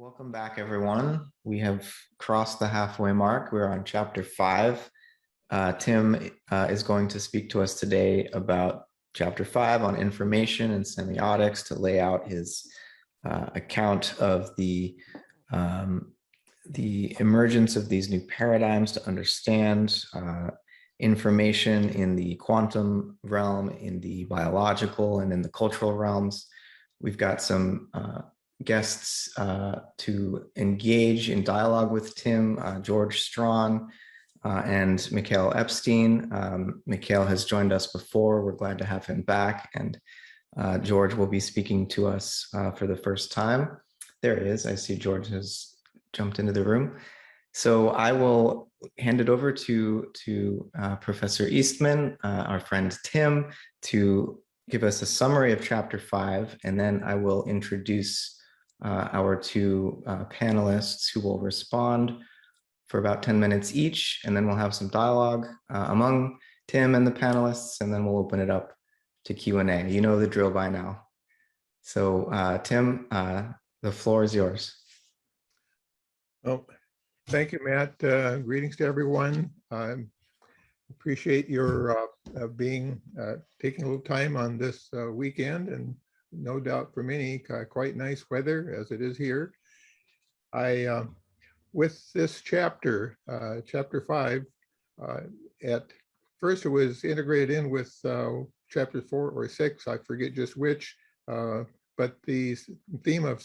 Welcome back, everyone. We have crossed the halfway mark. We're on chapter 5. Tim is going to speak to us today about chapter 5 on information and semiotics to lay out his account of the emergence of these new paradigms to understand information in the quantum realm, in the biological, and in the cultural realms. We've got some guests to engage in dialogue with Tim, George Strawn, and Mikhail Epstein. Mikhail has joined us before. We're glad to have him back. And George will be speaking to us for the first time. There he is. I see George has jumped into the room. So I will hand it over to Professor Eastman, our friend Tim, to give us a summary of chapter 5, and then I will introduce our two panelists who will respond for about 10 minutes each, and then we'll have some dialogue among Tim and the panelists, and then we'll open it up to Q&A. You know the drill by now. So Tim, the floor is yours. Well, thank you, Matt. Greetings to everyone. I appreciate your taking a little time on this weekend, and no doubt for many, quite nice weather as it is here. With this chapter, chapter 5, at first it was integrated in with chapter 4 or 6, I forget just which, but the theme of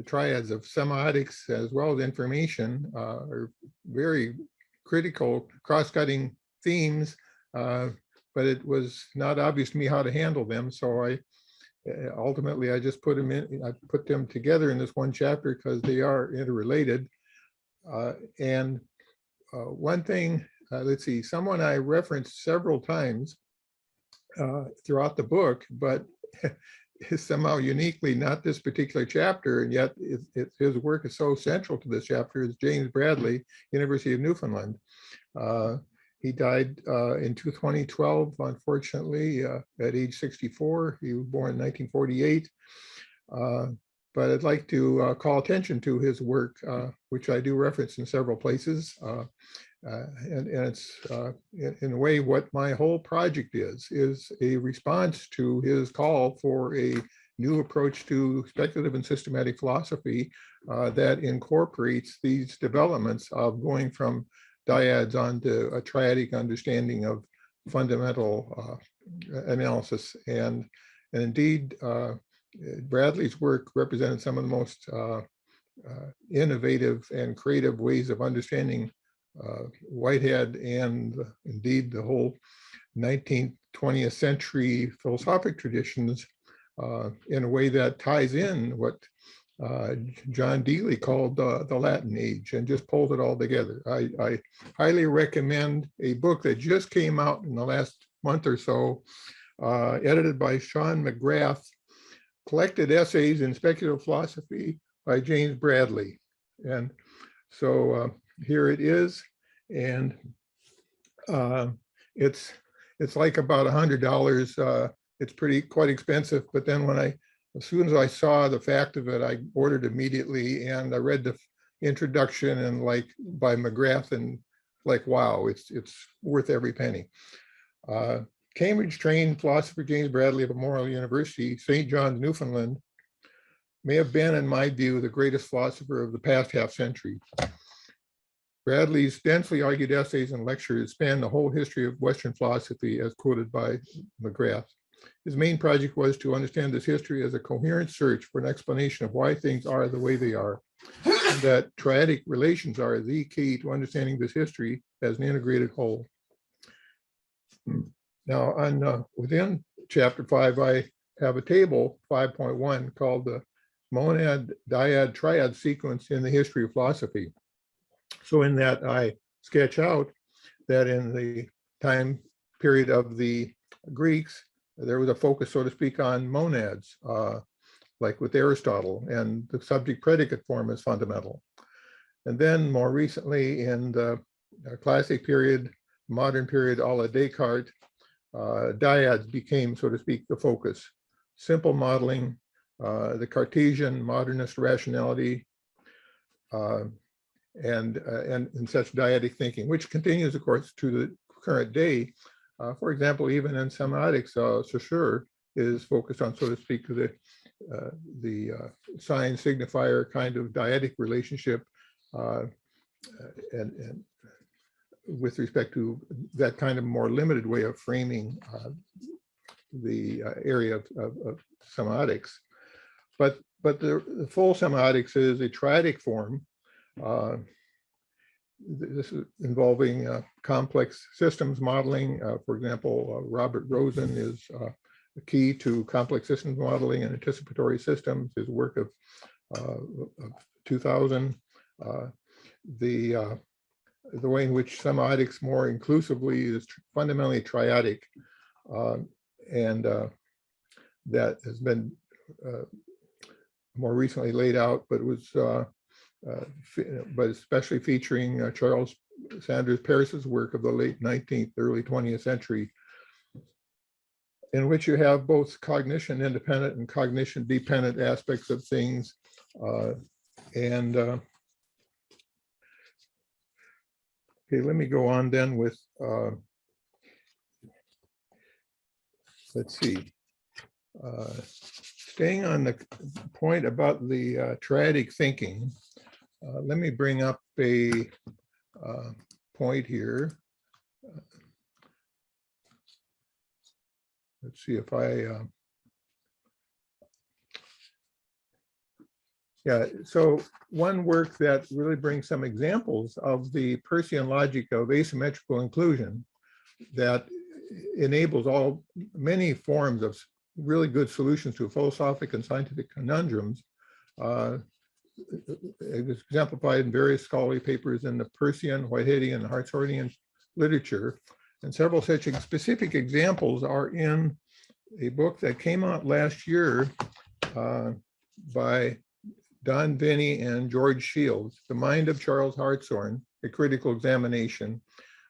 triads of semiotics as well as information are very critical, cross-cutting themes, but it was not obvious to me how to handle them, so ultimately, I just put them together in this one chapter because they are interrelated. One thing, let's see, someone I referenced several times throughout the book, but is somehow uniquely not this particular chapter, and yet his work is so central to this chapter, is James Bradley, University of Newfoundland. He died in 2012, unfortunately, at age 64. He was born in 1948. But I'd like to call attention to his work, which I do reference in several places. And it's, in a way, what my whole project is a response to his call for a new approach to speculative and systematic philosophy that incorporates these developments of going from dyads onto a triadic understanding of fundamental analysis. And indeed, Bradley's work represented some of the most innovative and creative ways of understanding Whitehead and indeed the whole 19th, 20th century philosophic traditions in a way that ties in what John Deely called the Latin Age, and just pulled it all together. I highly recommend a book that just came out in the last month or so, edited by Sean McGrath, Collected Essays in Speculative Philosophy by James Bradley. And so here it is, and it's like about $100. It's quite expensive, but then as soon as I saw the fact of it, I ordered immediately, and I read the introduction and by McGrath, and wow, it's worth every penny. Cambridge-trained philosopher James Bradley of Memorial University, St. John's, Newfoundland, may have been, in my view, the greatest philosopher of the past half century. Bradley's densely argued essays and lectures span the whole history of Western philosophy, as quoted by McGrath. His main project was to understand this history as a coherent search for an explanation of why things are the way they are, and that triadic relations are the key to understanding this history as an integrated whole. Now, within chapter 5, I have a table, 5.1, called the monad, dyad, triad sequence in the history of philosophy. So in that, I sketch out that in the time period of the Greeks, there was a focus, so to speak, on monads, like with Aristotle, and the subject-predicate form is fundamental. And then more recently, in the classic period, modern period, a la Descartes, dyads became, so to speak, the focus. Simple modeling, the Cartesian modernist rationality, and such dyadic thinking, which continues, of course, to the current day. For example, even in semiotics, Saussure is focused on, so to speak, the sign signifier kind of dyadic relationship, and with respect to that kind of more limited way of framing the area of semiotics. But the full semiotics is a triadic form. This is involving complex systems modeling. For example, Robert Rosen is the key to complex systems modeling and anticipatory systems, his work of 2000. The way in which semiotics more inclusively is fundamentally triadic, and that has been more recently laid out, but was but especially featuring Charles Sanders Peirce's work of the late 19th, early 20th century, in which you have both cognition independent and cognition dependent aspects of things. Okay, let me go on then with, let's see, staying on the point about the triadic thinking, let me bring up a point here. Let's see if yeah, so one work that really brings some examples of the Peircean logic of asymmetrical inclusion that enables many forms of really good solutions to philosophic and scientific conundrums, is exemplified in various scholarly papers in the Peircean, Whiteheadian, and Hartshornian literature. And several such specific examples are in a book that came out last year by Don Vinnie and George Shields, The Mind of Charles Hartshorne, A Critical Examination.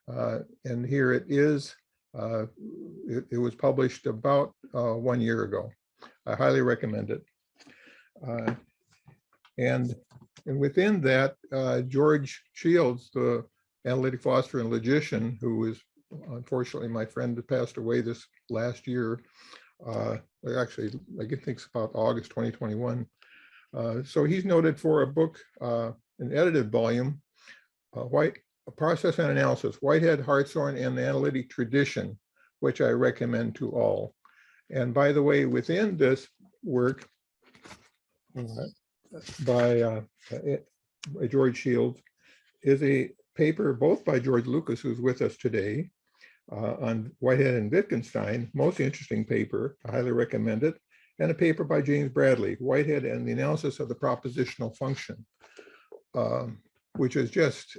And here it is. It was published about 1 year ago. I highly recommend it. And within that, George Shields, the analytic philosopher and logician, who is unfortunately my friend that passed away this last year, actually, I think it's about August 2021. So he's noted for a book, an edited volume, Process and Analysis, Whitehead, Hartshorne, and the Analytic Tradition, which I recommend to all. And by the way, within this work by George Shields is a paper both by George Lucas, who's with us today, on Whitehead and Wittgenstein, most interesting paper, I highly recommend it, and a paper by James Bradley, Whitehead and the Analysis of the Propositional Function, which is just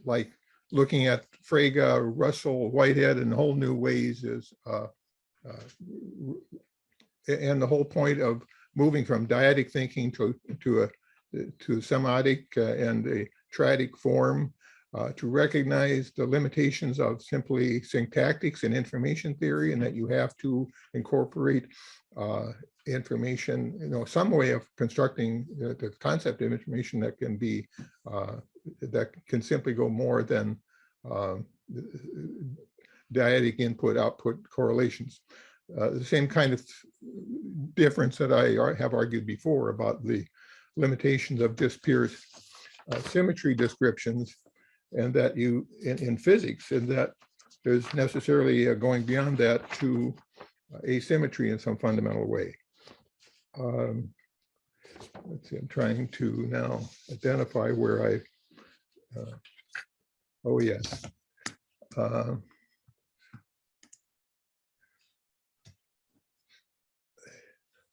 like looking at Frege, Russell, Whitehead in whole new ways, is and the whole point of moving from dyadic thinking to semiotic and a triadic form, to recognize the limitations of simply syntactics and information theory, and that you have to incorporate information, some way of constructing the concept of information that can be, that can simply go more than dyadic input-output correlations. The same kind of difference that I have argued before about the limitations of just pure symmetry descriptions, and that you, in physics, and that there's necessarily going beyond that to asymmetry in some fundamental way. Let's see, I'm trying to now identify where I, oh yes.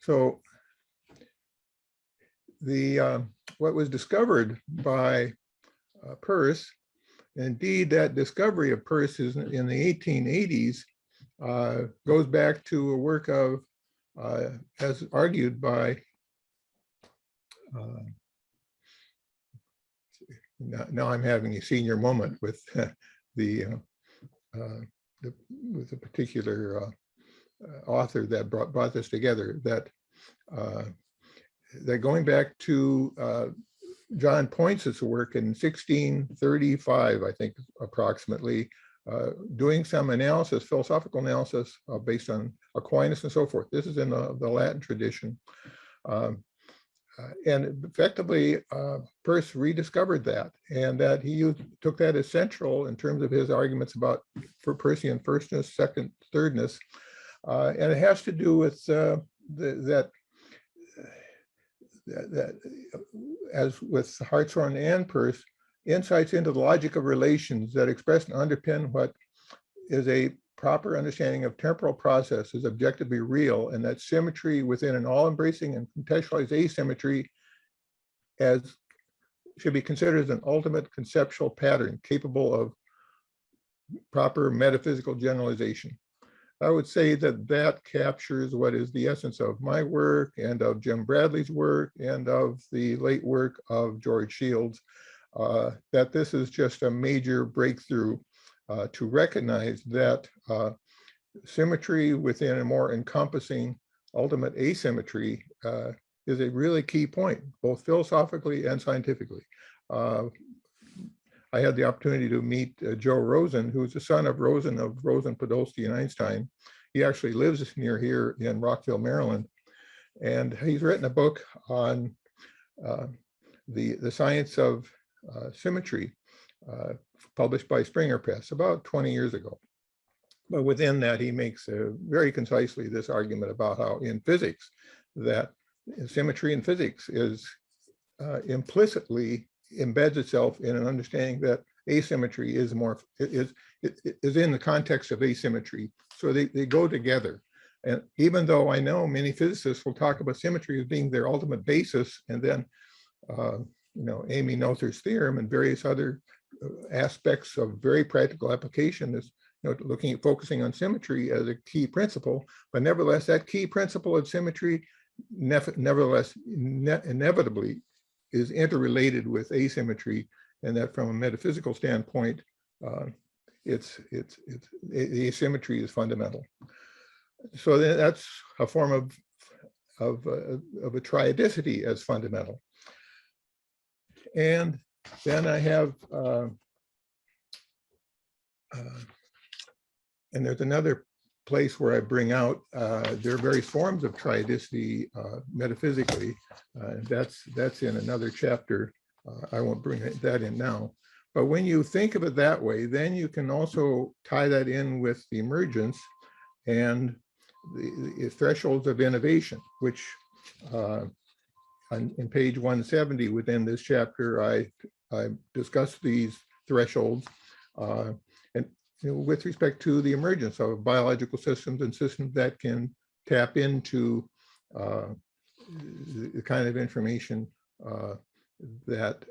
So the what was discovered by Peirce, indeed that discovery of Peirce is in the 1880s, goes back to a work of, as argued by, now I'm having a senior moment with with a particular author that brought this together, that that going back to John Poince's work in 1635, I think approximately, doing some analysis, philosophical analysis based on Aquinas and so forth. This is in the Latin tradition. And effectively, Peirce rediscovered that, and that he took that as central in terms of his arguments about for Peircean firstness, second, thirdness. And it has to do with that as with Hartshorne and Peirce, insights into the logic of relations that express and underpin what is a proper understanding of temporal process is objectively real, and that symmetry within an all-embracing and contextualized asymmetry as should be considered as an ultimate conceptual pattern capable of proper metaphysical generalization. I would say that that captures what is the essence of my work and of Jim Bradley's work and of the late work of George Shields, that this is just a major breakthrough to recognize that symmetry within a more encompassing ultimate asymmetry is a really key point, both philosophically and scientifically. I had the opportunity to meet Joe Rosen, who's the son of Rosen, Podolsky, and Einstein. He actually lives near here in Rockville, Maryland. And he's written a book on the science of symmetry, published by Springer Press about 20 years ago. But within that, he makes very concisely this argument about how in physics, that symmetry in physics is implicitly embeds itself in an understanding that asymmetry is in the context of asymmetry. So they go together. And even though I know many physicists will talk about symmetry as being their ultimate basis, and then Amy Noether's theorem and various other aspects of very practical application is focusing on symmetry as a key principle, but nevertheless that key principle of symmetry inevitably is interrelated with asymmetry, and that from a metaphysical standpoint, the asymmetry is fundamental. So that's a form of a triadicity as fundamental. And then I have, and there's another place where I bring out, there are various forms of triadicity metaphysically. That's in another chapter. I won't bring that in now. But when you think of it that way, then you can also tie that in with the emergence and the thresholds of innovation, which in page 170 within this chapter, I discuss these thresholds with respect to the emergence of biological systems and systems that can tap into the kind of information that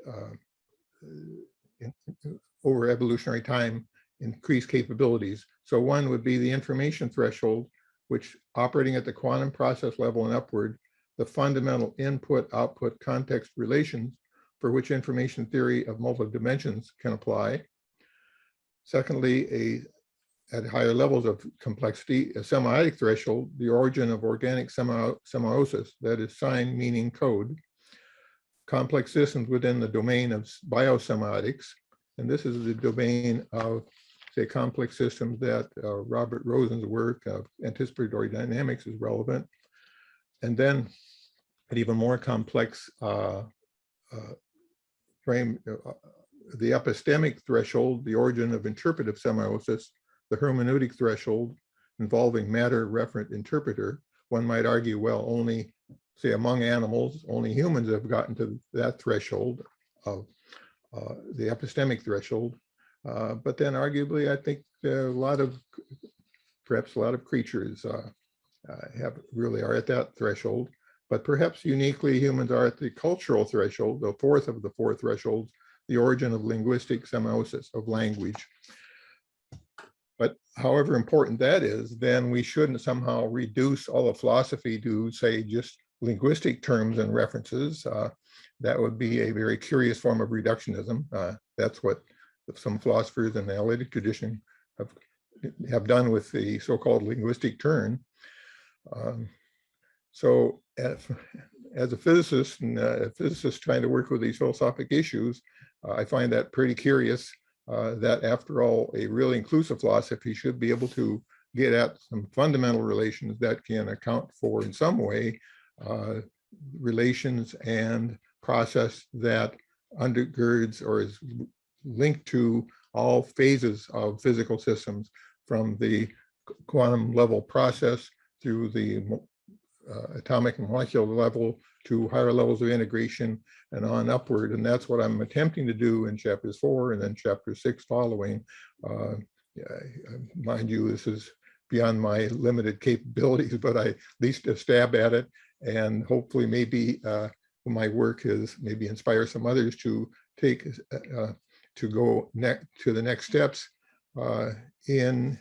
over evolutionary time increase capabilities. So one would be the information threshold, which operating at the quantum process level and upward, the fundamental input-output context relations for which information theory of multiple dimensions can apply. Secondly, at higher levels of complexity, a semiotic threshold, the origin of organic semiosis, that is sign, meaning, code. Complex systems within the domain of biosemiotics, and this is the domain of, say, complex systems that Robert Rosen's work of anticipatory dynamics is relevant. And then an even more complex frame, the epistemic threshold, the origin of interpretive semiosis, the hermeneutic threshold involving matter-referent interpreter. One might argue, well, only, say, among animals, only humans have gotten to that threshold of the epistemic threshold. But then arguably, I think perhaps a lot of creatures really are at that threshold, but perhaps uniquely humans are at the cultural threshold, the fourth of the four thresholds, the origin of linguistic semiosis, of language. But however important that is, then we shouldn't somehow reduce all of philosophy to, say, just linguistic terms and references. That would be a very curious form of reductionism. That's what some philosophers in the analytic tradition have done with the so-called linguistic turn. So as a physicist and a physicist trying to work with these philosophic issues, I find that pretty curious that after all, a really inclusive philosophy should be able to get at some fundamental relations that can account for in some way relations and process that undergirds or is linked to all phases of physical systems, from the quantum level process through the atomic and molecular level to higher levels of integration and on upward. And that's what I'm attempting to do in chapters 4 and then chapter 6 following. Mind you, this is beyond my limited capabilities, but I at least a stab at it, and hopefully maybe my work is maybe inspire some others to take to go to the next steps in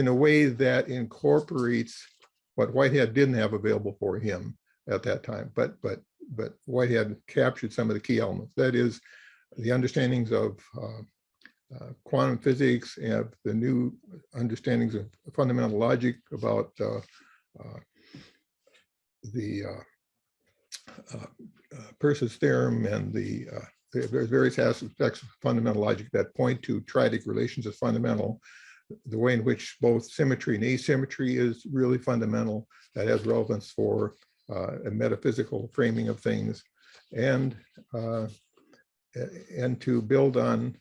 a way that incorporates what Whitehead didn't have available for him at that time, but Whitehead captured some of the key elements. That is, the understandings of quantum physics and the new understandings of fundamental logic about the Peirce's theorem and the various aspects of fundamental logic that point to triadic relations as fundamental. The way in which both symmetry and asymmetry is really fundamental, that has relevance for a metaphysical framing of things, and to build on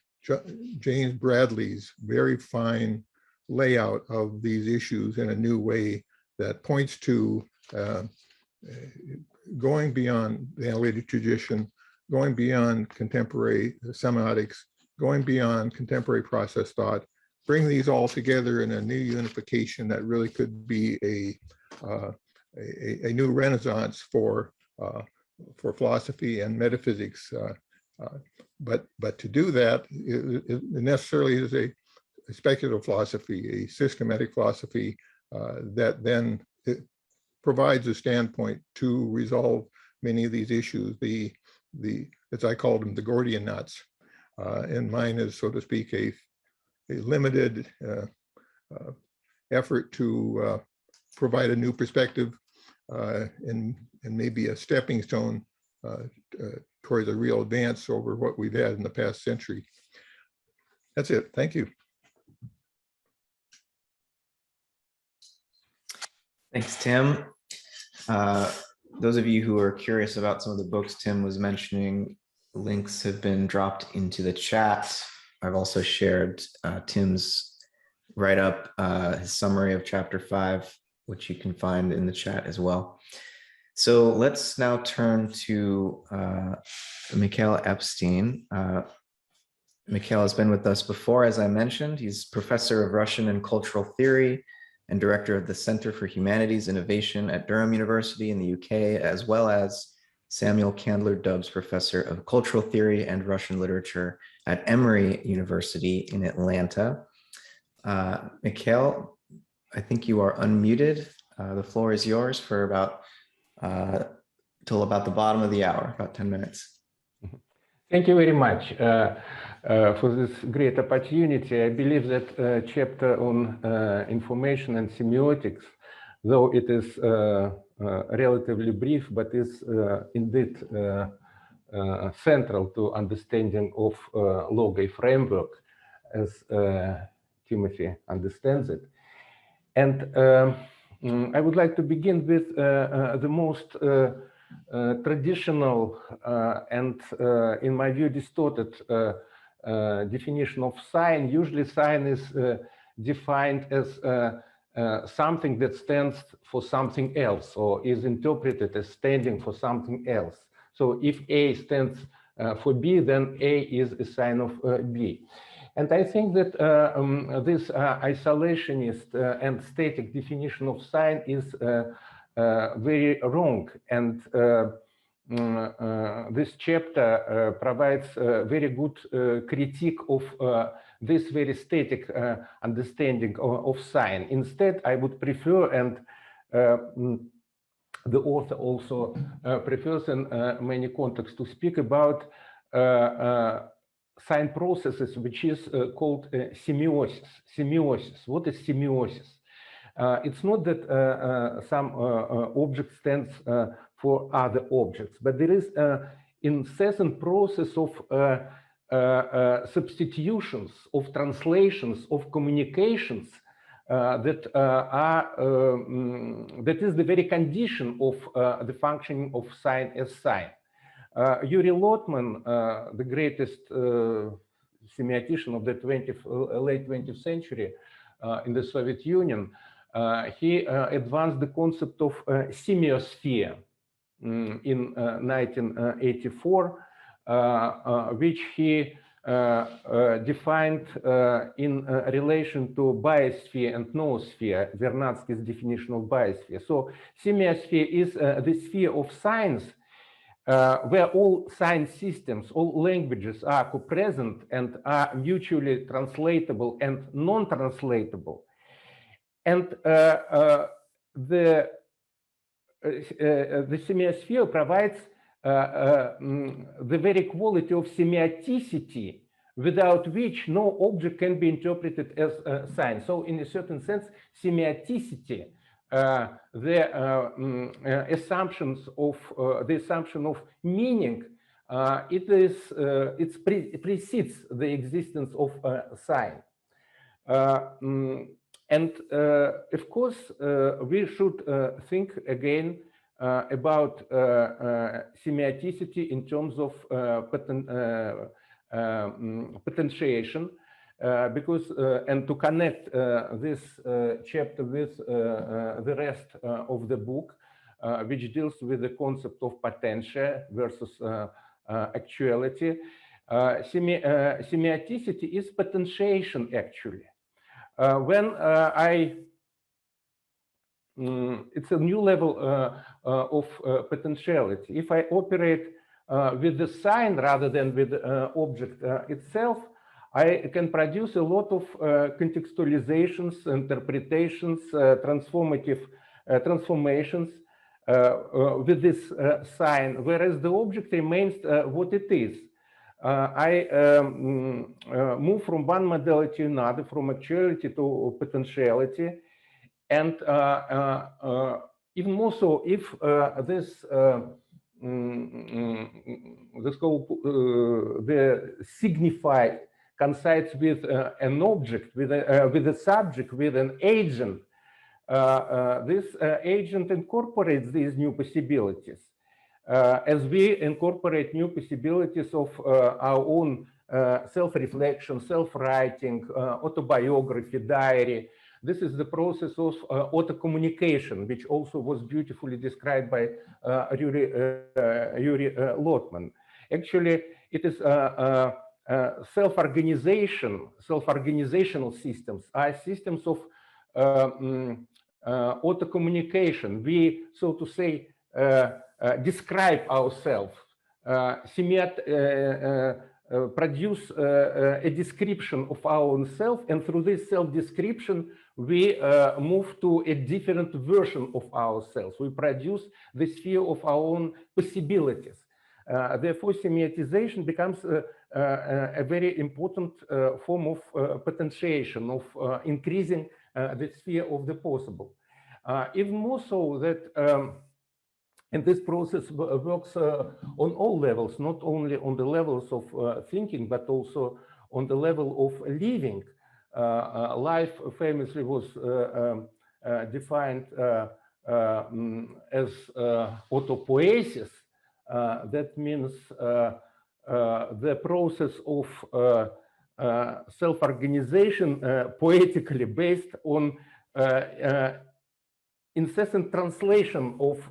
James Bradley's very fine layout of these issues in a new way that points to going beyond the analytic tradition, going beyond contemporary semiotics, going beyond contemporary process thought, bring these all together in a new unification that really could be a new renaissance for philosophy and metaphysics. But to do that, it necessarily is a speculative philosophy, a systematic philosophy that then provides a standpoint to resolve many of these issues. The as I called them, the Gordian knots, and mine is, so to speak, a limited effort to provide a new perspective and maybe a stepping stone towards a real advance over what we've had in the past century. That's it. Thank you. Thanks, Tim. Those of you who are curious about some of the books Tim was mentioning, links have been dropped into the chat. I've also shared Tim's write-up, his summary of chapter 5, which you can find in the chat as well. So let's now turn to Mikhail Epstein. Mikhail has been with us before, as I mentioned. He's professor of Russian and cultural theory and director of the Center for Humanities Innovation at Durham University in the UK, as well as Samuel Candler Dubbs Professor of Cultural Theory and Russian Literature at Emory University in Atlanta. Mikhail, I think you are unmuted. The floor is yours for about till about the bottom of the hour, about 10 minutes. Thank you very much for this great opportunity. I believe that chapter on information and semiotics, though it is relatively brief, but is indeed central to understanding of Logos framework, as Timothy understands it. And I would like to begin with the most traditional and, in my view, distorted definition of sign. Usually sign is defined as something that stands for something else or is interpreted as standing for something else. So if A stands for B, then A is a sign of B. And I think that this isolationist and static definition of sign is very wrong. And this chapter provides a very good critique of this very static understanding of sign. Instead, I would prefer, and the author also prefers in many contexts, to speak about sign processes, which is called semiosis. Semiosis. What is semiosis? It's not that some object stands for other objects, but there is an incessant process of substitutions, of translations, of communications that is the very condition of the functioning of sign as sign. Yuri Lotman, the greatest semiotician of the late 20th century in the Soviet Union, he advanced the concept of semiosphere in 1984, which he defined in relation to biosphere and noosphere, Vernadsky's definition of biosphere. So semiosphere is the sphere of science where all science systems, all languages are co-present and are mutually translatable and non-translatable. And the semiosphere provides the very quality of semioticity without which no object can be interpreted as science. So in a certain sense, semioticity, the assumption of meaning, it precedes the existence of sign. And of course, we should think again about semioticity in terms of potentiation, because and to connect this chapter with the rest of the book, which deals with the concept of potential versus actuality. Semioticity is potentiation, actually. When it's a new level of potentiality. If I operate with the sign rather than with the object itself, I can produce a lot of contextualizations, interpretations, transformations with this sign, whereas the object remains what it is. I move from one modality to another, from actuality to potentiality, and even more so if this the scope, the signify coincides with an object, with a subject, with an agent. This agent incorporates these new possibilities. As we incorporate new possibilities of our own self-reflection, self-writing, autobiography, diary. This is the process of auto-communication, which also was beautifully described by Yuri Lotman. Actually, it is self-organizational systems are systems of auto-communication. We, so to say, describe ourselves, produce a description of our own self, and through this self-description, we move to a different version of ourselves. We produce the sphere of our own possibilities. Therefore, semiotization becomes a very important form of potentiation, of increasing the sphere of the possible. Even more so that and this process works on all levels, not only on the levels of thinking, but also on the level of living. Life famously was defined as autopoiesis. That means the process of self-organization poetically based on incessant translation of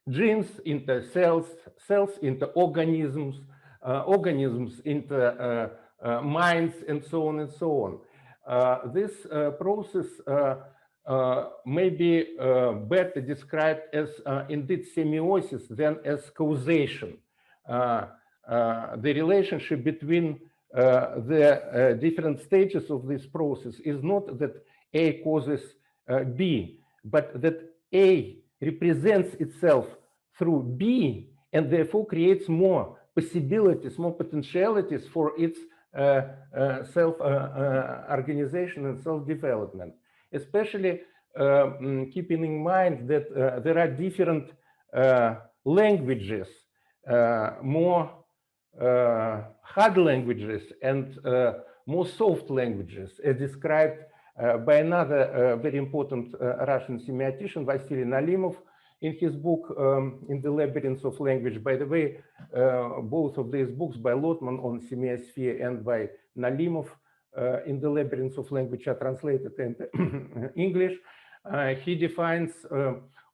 genes into cells, cells into organisms, organisms into minds, and so on and so on. This process may be better described as indeed semiosis than as causation. The relationship between the different stages of this process is not that A causes B, but that A represents itself through B and therefore creates more possibilities, more potentialities for its self-organization and self-development. especially keeping in mind that there are different languages, more hard languages and more soft languages, as described by another very important Russian semiotician, Vasily Nalimov, in his book, In the Labyrinths of Language. By the way, both of these books by Lotman on semiosphere and by Nalimov in the Labyrinths of Language are translated into English. He defines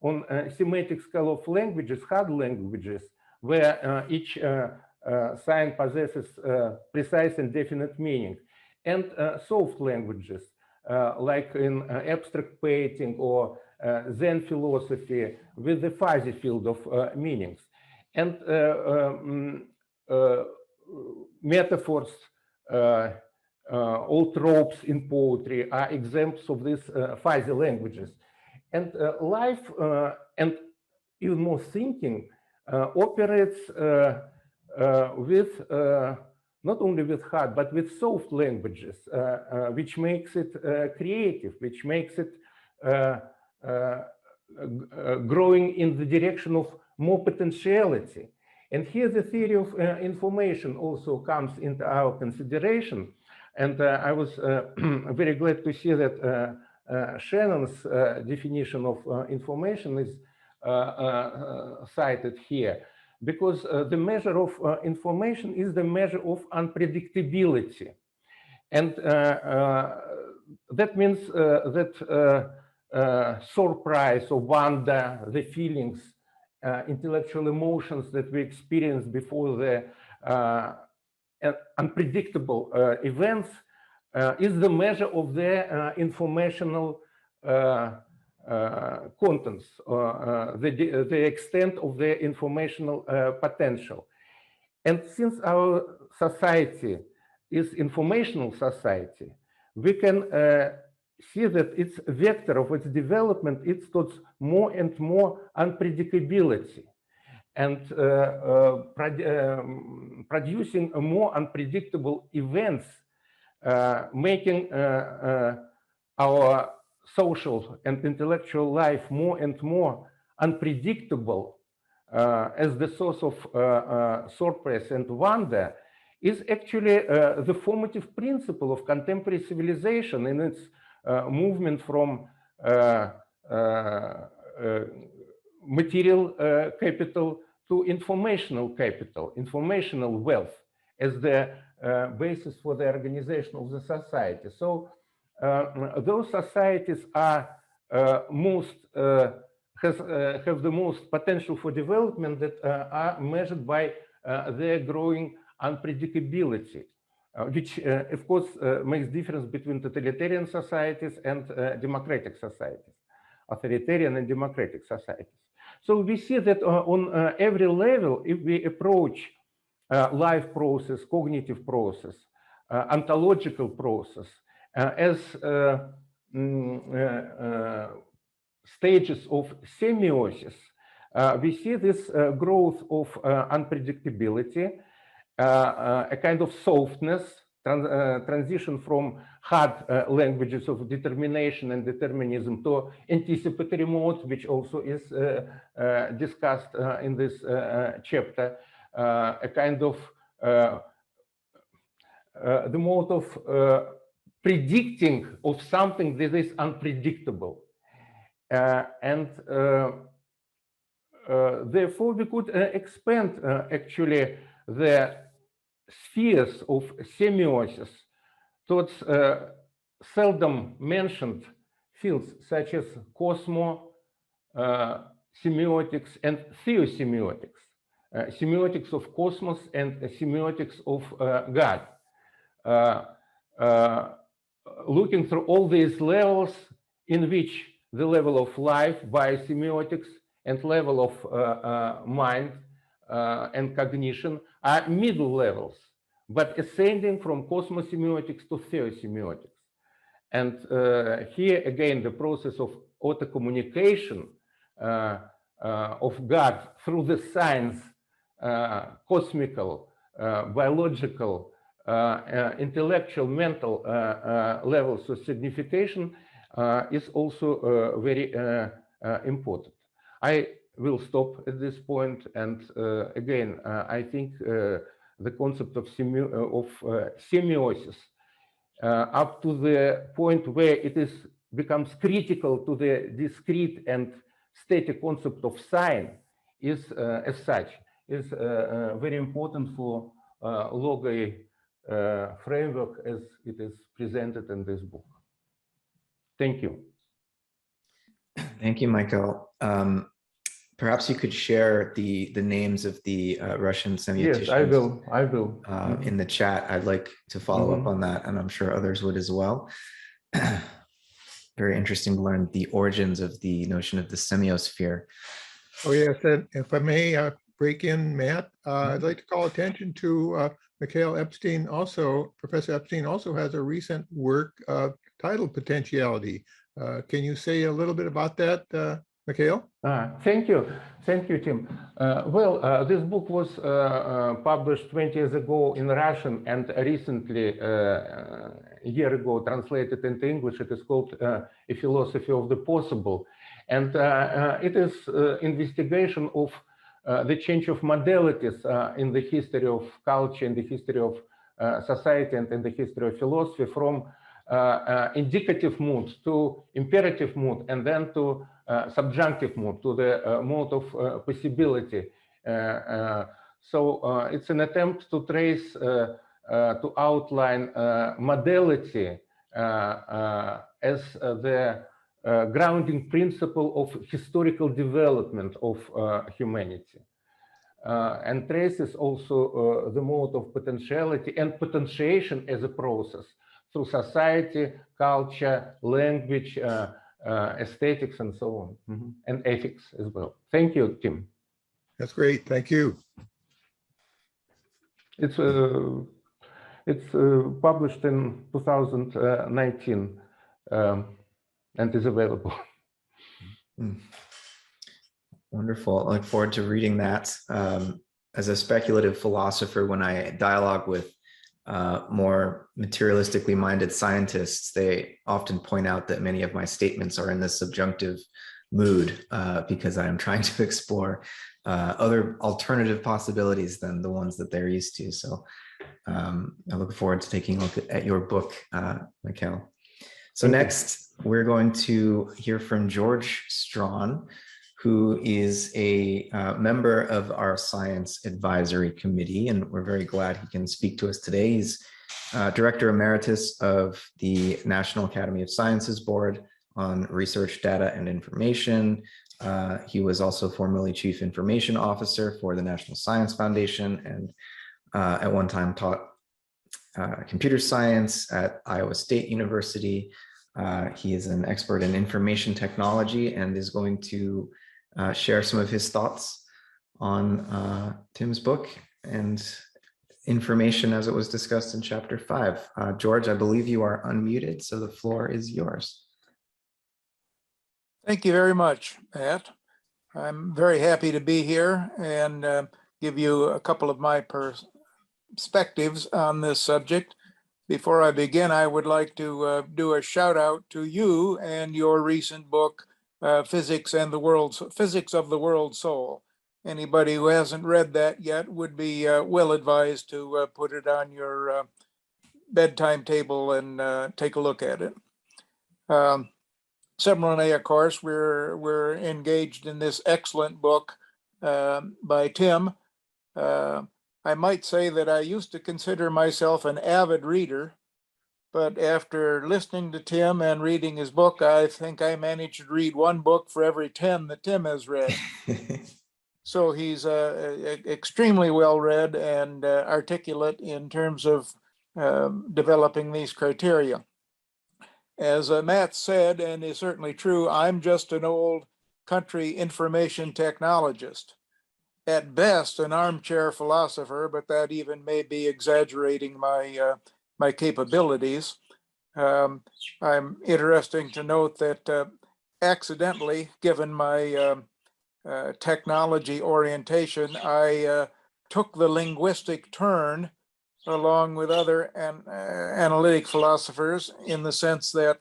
on a semantic scale of languages, hard languages, where each sign possesses precise and definite meaning, and soft languages, like in abstract painting or Zen philosophy, with the fuzzy field of meanings. And metaphors, all tropes in poetry are examples of these fuzzy languages. And life and even more thinking operates with not only with hard, but with soft languages, which makes it creative, which makes it growing in the direction of more potentiality. And here the theory of information also comes into our consideration. And I was very glad to see that Shannon's definition of information is cited here, because the measure of information is the measure of unpredictability. And that means that surprise or wonder, the feelings, intellectual emotions that we experience before the unpredictable events is the measure of their informational contents, the extent of their informational potential. And since our society is informational society, we can see that its vector of its development is towards more and more unpredictability, and producing a more unpredictable events, making our social and intellectual life more and more unpredictable as the source of surprise and wonder, is actually the formative principle of contemporary civilization in its movement from material capital to informational capital, informational wealth, as the basis for the organization of the society. So those societies are have the most potential for development that are measured by their growing unpredictability, which of course makes difference between totalitarian societies and democratic societies, authoritarian and democratic societies. So we see that on every level, if we approach life process, cognitive process, ontological process, as stages of semiosis, we see this growth of unpredictability, a kind of softness, transition from hard languages of determination and determinism to anticipatory mode, which also is discussed in this chapter, a kind of the mode of predicting of something that is unpredictable. And therefore we could expand actually the spheres of semiosis towards seldom mentioned fields such as semiotics and theosemiotics, semiotics of cosmos and semiotics of God. Looking through all these levels, in which the level of life, biosemiotics, and level of mind and cognition are middle levels, but ascending from cosmosemiotics to theosemiotics. And here again, the process of auto-communication of God through the science, cosmical, biological, intellectual, mental levels of signification is also very important. I will stop at this point, and again, I think the concept of semiosis up to the point where it becomes critical to the discrete and static concept of sign is, as such, is very important for Logoi framework as it is presented in this book. Thank you. Thank you, Mikhail. Perhaps you could share the names of the Russian semioticians. Yes, I will. I will. In the chat. I'd like to follow up on that, and I'm sure others would as well. Very interesting to learn the origins of the notion of the semiosphere. Oh yes, and if I may break in, Matt, I'd like to call attention to Mikhail Epstein. Also, Professor Epstein also has a recent work titled Potentiality. Can you say a little bit about that, Mikhail? Thank you, Tim. This book was published 20 years ago in Russian, and recently, a year ago, translated into English. It is called A Philosophy of the Possible, and it is investigation of the change of modalities in the history of culture, in the history of society, and in the history of philosophy, from indicative mood to imperative mood, and then to subjunctive mode, to the mode of possibility. So it's an attempt to trace, to outline modality as the grounding principle of historical development of humanity. And traces also the mode of potentiality and potentiation as a process through society, culture, language, aesthetics, and so on, and ethics as well. Thank you, Tim. That's great. Thank you. It's published in 2019 and is available. Wonderful. I look forward to reading that. As a speculative philosopher, when I dialogue with more materialistically minded scientists, they often point out that many of my statements are in this subjunctive mood because I am trying to explore other alternative possibilities than the ones that they're used to. So I look forward to taking a look at your book, Mikhail. So next, we're going to hear from George Strawn, who is a member of our Science Advisory Committee, and we're very glad he can speak to us today. He's Director Emeritus of the National Academy of Sciences Board on Research, Data, and Information. He was also formerly Chief Information Officer for the National Science Foundation, and at one time taught computer science at Iowa State University. He is an expert in information technology and is going to share some of his thoughts on Tim's book and information as it was discussed in chapter 5. George, I believe you are unmuted, so the floor is yours. Thank you very much, Matt. I'm very happy to be here and give you a couple of my perspectives on this subject. Before I begin, I would like to do a shout out to you and your recent book, Physics of the World Soul. Anybody who hasn't read that yet would be well advised to put it on your bedtime table and take a look at it. Similarly, of course, we're engaged in this excellent book by Tim. I might say that I used to consider myself an avid reader, but after listening to Tim and reading his book, I think I managed to read one book for every 10 that Tim has read. So he's extremely well read and articulate in terms of developing these criteria. As Matt said, and is certainly true, I'm just an old country information technologist. At best, an armchair philosopher, but that even may be exaggerating my capabilities. I'm interesting to note that accidentally, given my technology orientation, I took the linguistic turn along with other analytic philosophers, in the sense that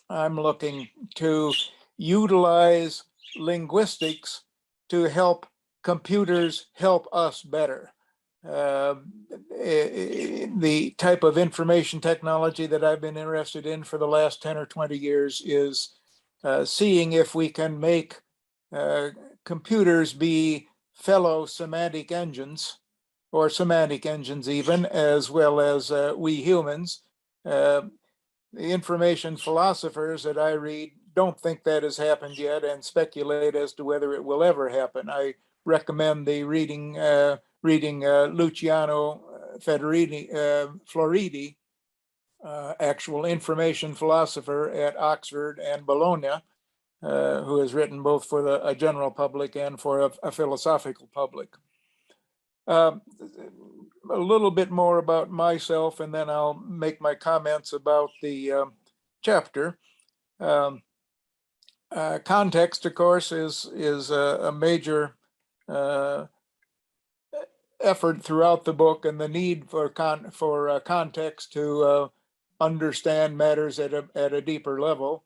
I'm looking to utilize linguistics to help computers help us better. The type of information technology that I've been interested in for the last 10 or 20 years is seeing if we can make computers be fellow semantic engines, or semantic engines even, as well as we humans. The information philosophers that I read don't think that has happened yet and speculate as to whether it will ever happen. I recommend the reading Luciano Floridi, actual information philosopher at Oxford and Bologna, who has written both for a general public and for a philosophical public. A little bit more about myself, and then I'll make my comments about the chapter. Context, of course, is a major effort throughout the book, and the need for context to understand matters at a deeper level.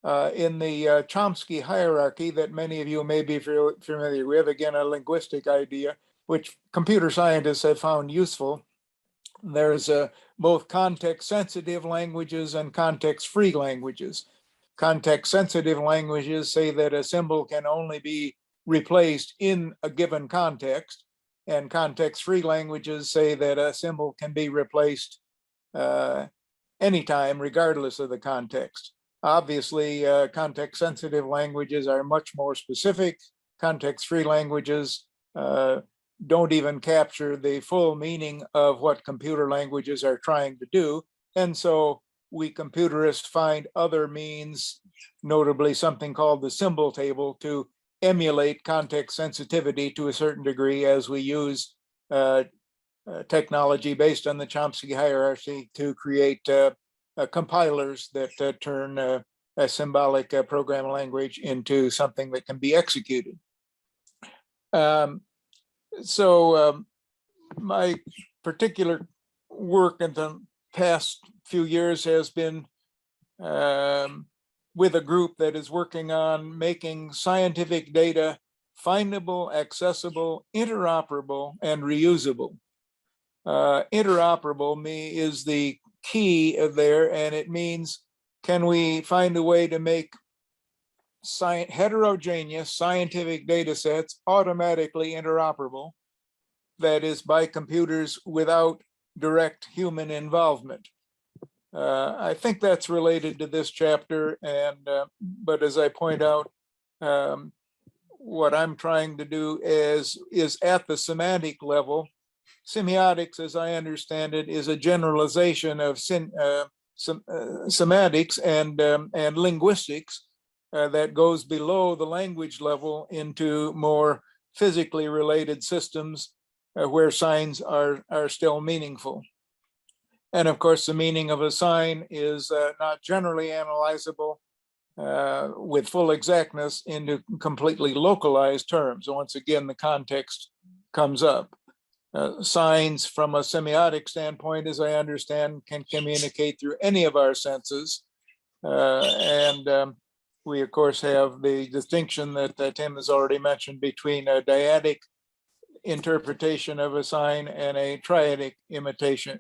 In the Chomsky hierarchy that many of you may be familiar with, again, a linguistic idea, which computer scientists have found useful. There's both context-sensitive languages and context-free languages. Context-sensitive languages say that a symbol can only be replaced in a given context, and context-free languages say that a symbol can be replaced anytime, regardless of the context. Obviously, context-sensitive languages are much more specific. Context-free languages don't even capture the full meaning of what computer languages are trying to do. And so we computerists find other means, notably something called the symbol table, to emulate context sensitivity to a certain degree as we use technology based on the Chomsky hierarchy to create compilers that turn a symbolic programming language into something that can be executed. My particular work in the past few years has been with a group that is working on making scientific data findable, accessible, interoperable, and reusable. Interoperable is the key there, and it means, can we find a way to make heterogeneous scientific data sets automatically interoperable, that is, by computers without direct human involvement? I think that's related to this chapter, and but as I point out, what I'm trying to do is at the semantic level. Semiotics, as I understand it, is a generalization of semantics and linguistics that goes below the language level into more physically related systems where signs are still meaningful. And of course, the meaning of a sign is not generally analyzable with full exactness into completely localized terms. Once again, the context comes up. Signs from a semiotic standpoint, as I understand, can communicate through any of our senses. We, of course, have the distinction that Tim has already mentioned between a dyadic interpretation of a sign and a triadic interpretation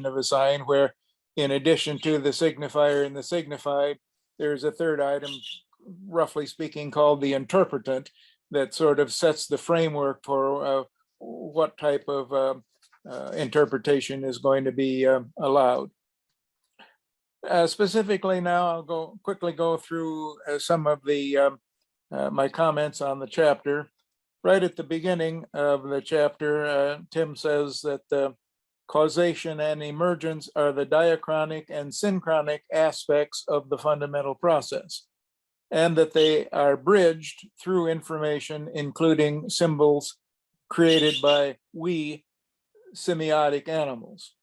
of a sign, where in addition to the signifier and the signified, there's a third item, roughly speaking, called the interpretant, that sort of sets the framework for what type of interpretation is going to be allowed. Specifically now, I'll quickly go through some of the my comments on the chapter. Right at the beginning of the chapter, Tim says that the causation and emergence are the diachronic and synchronic aspects of the fundamental process, and that they are bridged through information, including symbols created by we semiotic animals.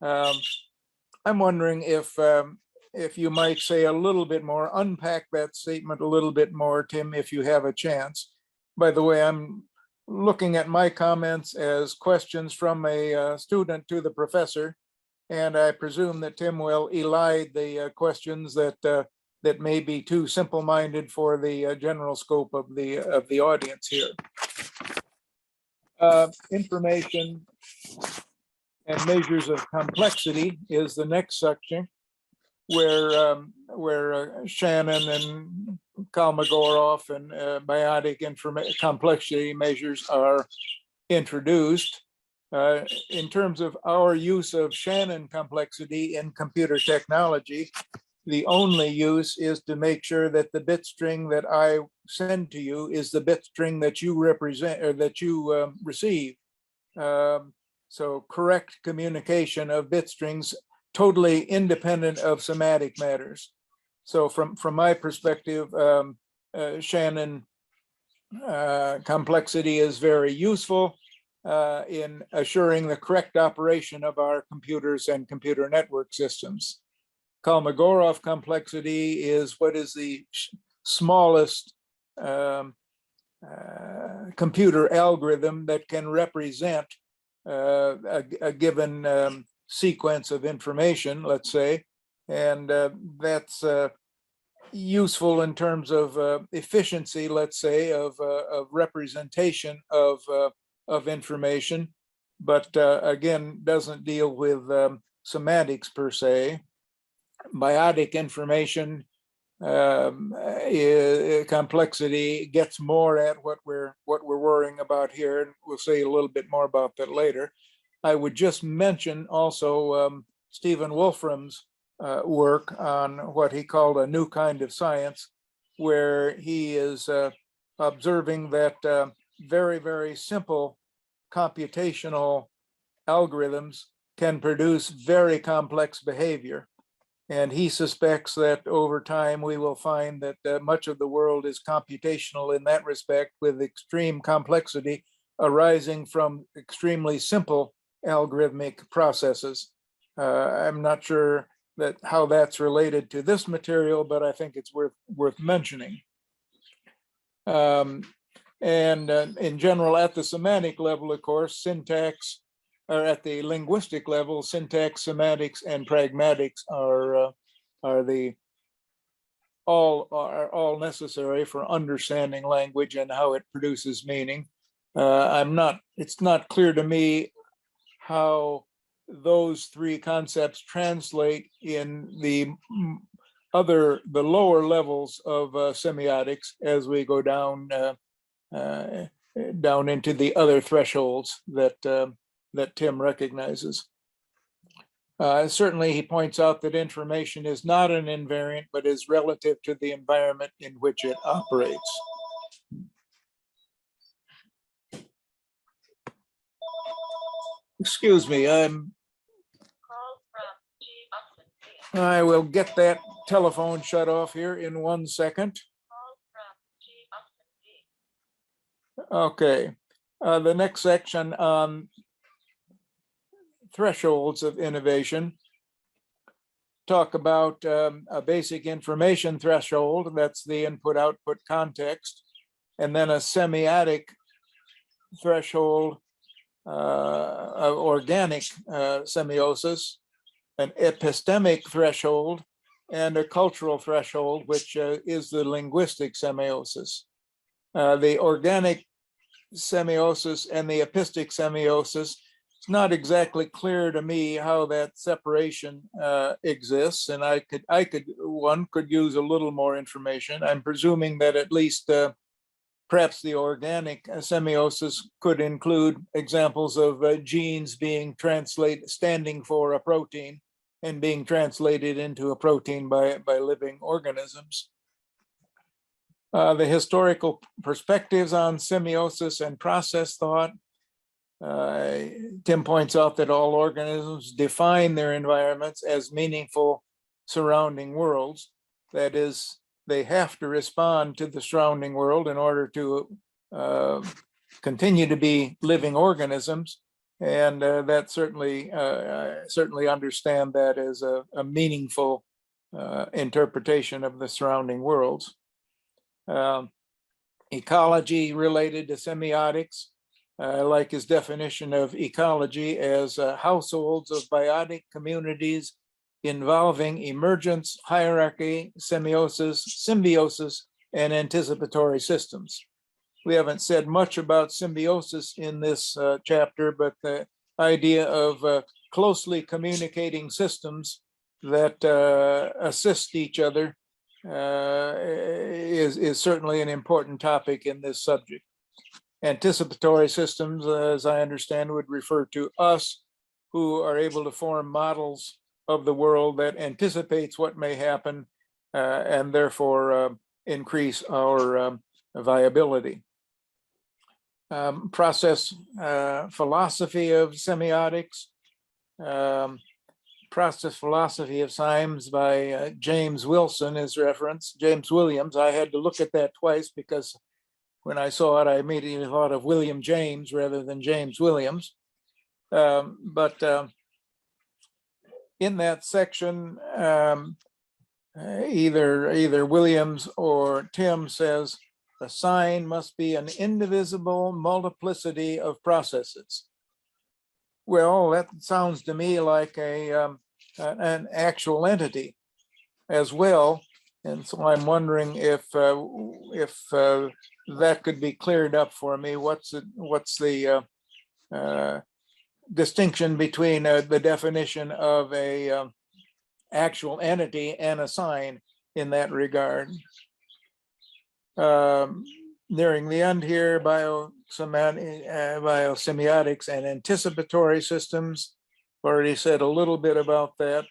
I'm wondering if you might say a little bit more, unpack that statement a little bit more, Tim, if you have a chance. By the way, I'm looking at my comments as questions from a student to the professor. and I presume that Tim will elide the questions that may be too simple-minded for the general scope of the audience here. Information and measures of complexity is the next section, where Shannon and Kolmogorov and biotic complexity measures are introduced. In terms of our use of Shannon complexity in computer technology, the only use is to make sure that the bit string that I send to you is the bit string that you represent or that you receive. So correct communication of bit strings, totally independent of semantic matters. So from my perspective, Shannon complexity is very useful in assuring the correct operation of our computers and computer network systems. Kolmogorov complexity is what is the smallest computer algorithm that can represent a given sequence of information, let's say, and that's useful in terms of efficiency, let's say, of representation of information, but again, doesn't deal with semantics per se. Biotic information complexity gets more at what we're worrying about here, and we'll say a little bit more about that later. I would just mention also Stephen Wolfram's work on what he called a new kind of science, where he is observing that very, very simple computational algorithms can produce very complex behavior. And he suspects that over time, we will find that much of the world is computational in that respect, with extreme complexity arising from extremely simple algorithmic processes. I'm not sure how that's related to this material, but I think it's worth mentioning. And in general, at the semantic level, of course, syntax, or at the linguistic level, syntax, semantics, and pragmatics are all necessary for understanding language and how it produces meaning. It's not clear to me how those three concepts translate in the lower levels of semiotics as we go down into the other thresholds that Tim recognizes. Certainly, he points out that information is not an invariant, but is relative to the environment in which it operates. Excuse me, I will get that telephone shut off here in 1 second. Okay, the next section on thresholds of innovation talk about a basic information threshold, that's the input-output context, and then a semiotic threshold of organic semiosis, an epistemic threshold, and a cultural threshold, which is the linguistic semiosis. The organic semiosis and the epistic semiosis, it's not exactly clear to me how that separation exists, and one could use a little more information. I'm presuming that at least perhaps the organic semiosis could include examples of genes being standing for a protein and being translated into a protein by living organisms. The historical perspectives on semiosis and process thought. Tim points out that all organisms define their environments as meaningful surrounding worlds. That is, they have to respond to the surrounding world in order to continue to be living organisms. And that certainly understand that as a meaningful interpretation of the surrounding worlds. Ecology related to semiotics. I like his definition of ecology as households of biotic communities involving emergence, hierarchy, symbiosis, and anticipatory systems. We haven't said much about symbiosis in this chapter, but the idea of closely communicating systems that assist each other is certainly an important topic in this subject. Anticipatory systems, as I understand, would refer to us who are able to form models of the world that anticipates what may happen and therefore increase our viability. Process philosophy of semiotics, process philosophy of science by James Wilson is referenced. James Williams, I had to look at that twice because when I saw it, I immediately thought of William James rather than James Williams. But in that section, either Williams or Tim says, the sign must be an indivisible multiplicity of processes. Well, that sounds to me like an actual entity as well. And so I'm wondering if that could be cleared up for me. What's the distinction between the definition of a actual entity and a sign in that regard? Nearing the end here, biosemiotics and anticipatory systems. Already said a little bit about that.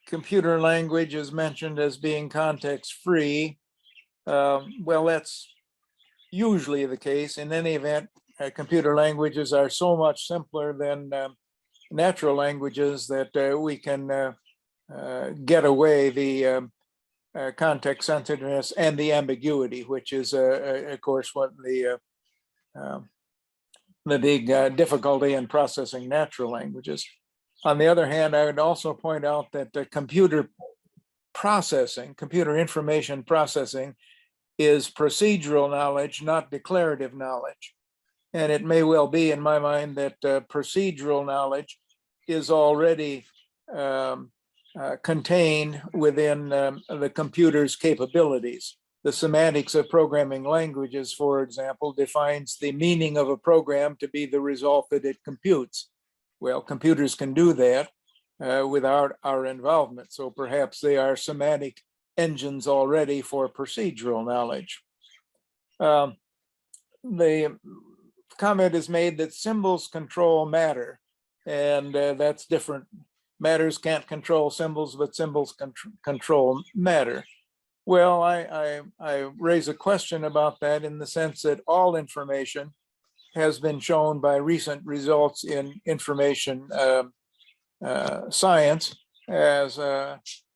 Computer language is mentioned as being context-free. Well, that's usually the case. In any event, computer languages are so much simpler than natural languages that we can get away the context sensitiveness and the ambiguity, which is, of course, what the big difficulty in processing natural languages. On the other hand, I would also point out that computer information processing is procedural knowledge, not declarative knowledge. And it may well be, in my mind, that procedural knowledge is already contained within the computer's capabilities. The semantics of programming languages, for example, defines the meaning of a program to be the result that it computes. Well, computers can do that without our involvement. So perhaps they are semantic engines already for procedural knowledge. The comment is made that symbols control matter, and that's different. Matters can't control symbols, but symbols control matter. Well, I raise a question about that in the sense that all information has been shown by recent results in information science as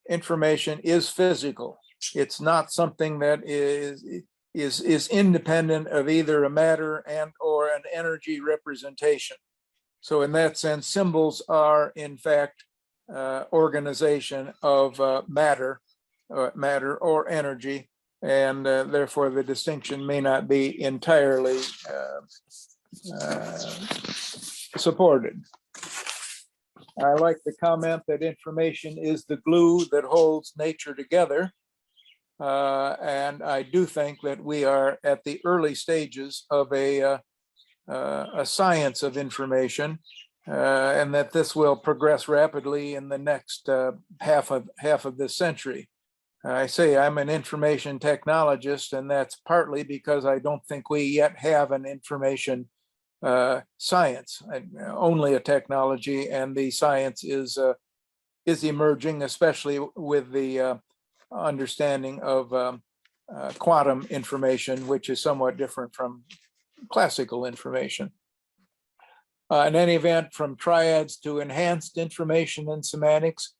information is physical. It's not something that is independent of either a matter and or an energy representation. So in that sense, symbols are in fact organization of matter or energy, and therefore the distinction may not be entirely supported. I like the comment that information is the glue that holds nature together. And I do think that we are at the early stages of a science of information, and that this will progress rapidly in the next half of this century. I say I'm an information technologist, and that's partly because I don't think we yet have an information science, only a technology, and the science is emerging, especially with the understanding of quantum information, which is somewhat different from classical information. In any event, from triads to enhanced information and semantics,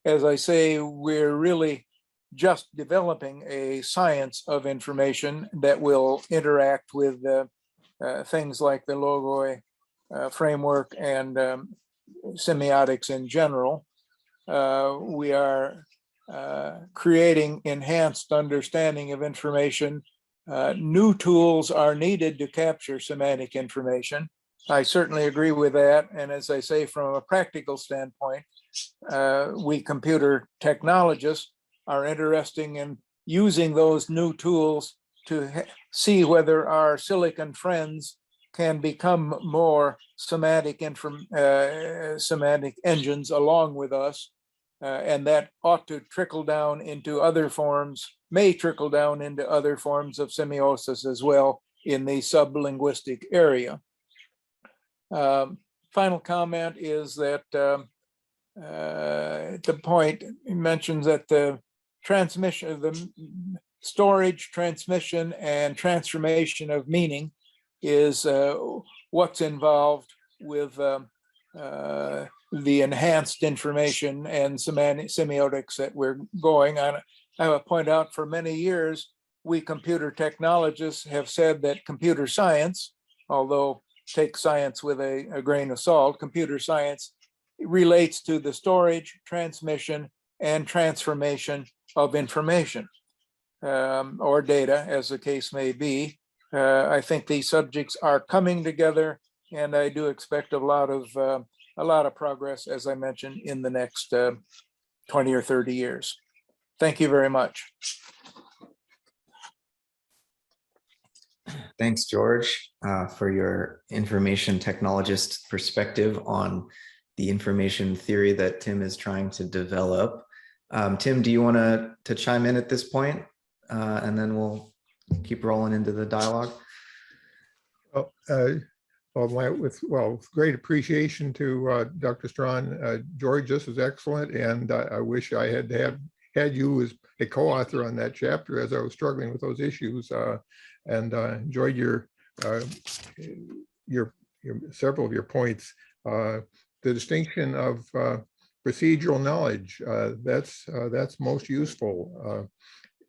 as I say, we're really just developing a science of information that will interact with things like the logoi framework and semiotics in general. We are creating enhanced understanding of information new tools are needed to capture semantic information. I certainly agree with that. And as I say, from a practical standpoint, we computer technologists are interested in using those new tools to see whether our silicon friends can become more semantic engines along with us. And that ought to trickle down into other forms, may trickle down into other forms of semiosis as well in the sublinguistic area. Final comment is that the point mentions that the transmission, the storage, transmission, and transformation of meaning is what's involved with the enhanced information and semiotics that we're going on. I will point out for many years, we computer technologists have said that computer science, although take science with a grain of salt, computer science relates to the storage, transmission, and transformation of information or data, as the case may be. I think these subjects are coming together, and I do expect a lot of progress, as I mentioned, in the next 20 or 30 years. Thank you very much. Thanks, George, for your information technologist perspective on the information theory that Tim is trying to develop. Tim, do you want to chime in at this point? And then we'll keep rolling into the dialogue. With great appreciation to Dr. Strawn. George, this is excellent, and I wish I had you as a co-author on that chapter as I was struggling with those issues, and enjoyed your several of your points. The distinction of procedural knowledge, that's most useful,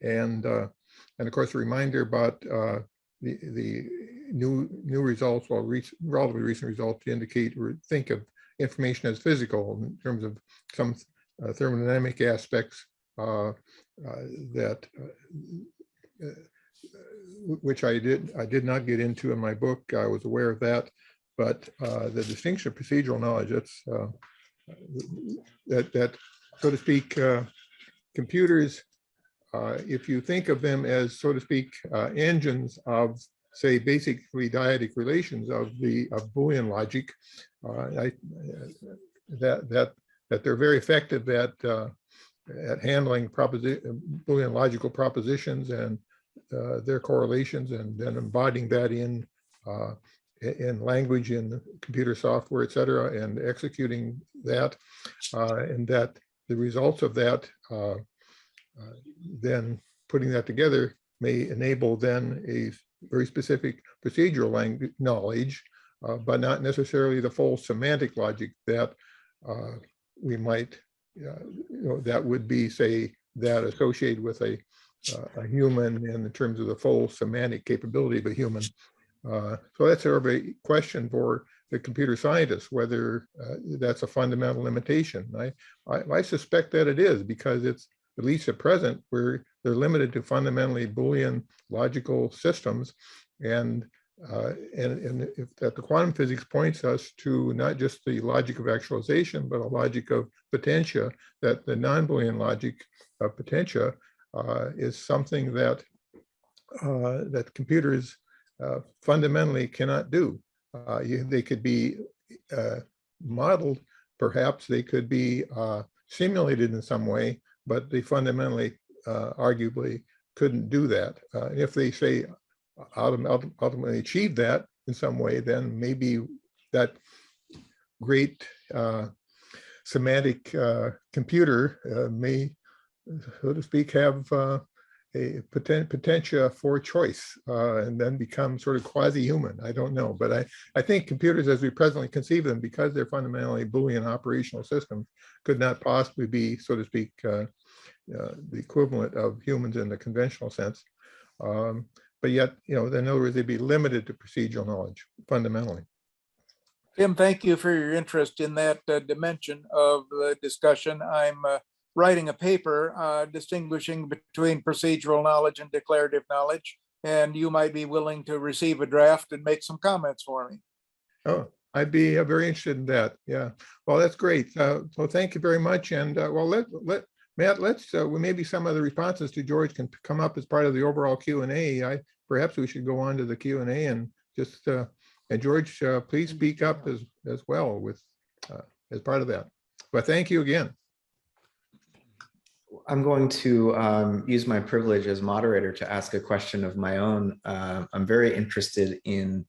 and of course a reminder about the new results, relatively recent results, to indicate or think of information as physical in terms of some thermodynamic aspects which I did not get into in my book. I was aware of that, but the distinction of procedural knowledge, that so to speak, computers, if you think of them as, so to speak, engines of, say, basically dyadic relations of Boolean logic, that they're very effective at handling Boolean logical propositions and their correlations, and then embodying that in language, in computer software, et cetera, and executing that, and that the results of that, then putting that together may enable then a very specific procedural language knowledge, but not necessarily the full semantic logic that we might, that would be, say, that associated with a human in terms of the full semantic capability of a human. So that's sort of a question for the computer scientists, whether that's a fundamental limitation. I suspect that it is, because it's, at least at present, where they're limited to fundamentally Boolean logical systems, and if that the quantum physics points us to not just the logic of actualization, but a logic of potentia, that the non-Boolean logic of potentia is something that that computers fundamentally cannot do. They could be modeled, perhaps they could be simulated in some way, but they fundamentally, arguably, couldn't do that. If they, say, ultimately achieve that in some way, then maybe that great semantic computer may, so to speak, have a potentia for choice, and then become sort of quasi-human. I don't know, but I think computers, as we presently conceive them, because they're fundamentally Boolean operational systems, could not possibly be, so to speak, the equivalent of humans in the conventional sense. But yet, in other words, they'd be limited to procedural knowledge fundamentally. Tim, thank you for your interest in that dimension of the discussion. I'm writing a paper distinguishing between procedural knowledge and declarative knowledge. and you might be willing to receive a draft and make some comments for me. Oh, I'd be very interested in that. Yeah. Well, that's great. So thank you very much. And well, let Matt, let's maybe some of the responses to George can come up as part of the overall Q&A. Perhaps we should go on to the Q&A and just and George, please speak up as well with as part of that. But thank you again. I'm going to use my privilege as moderator to ask a question of my own. I'm very interested in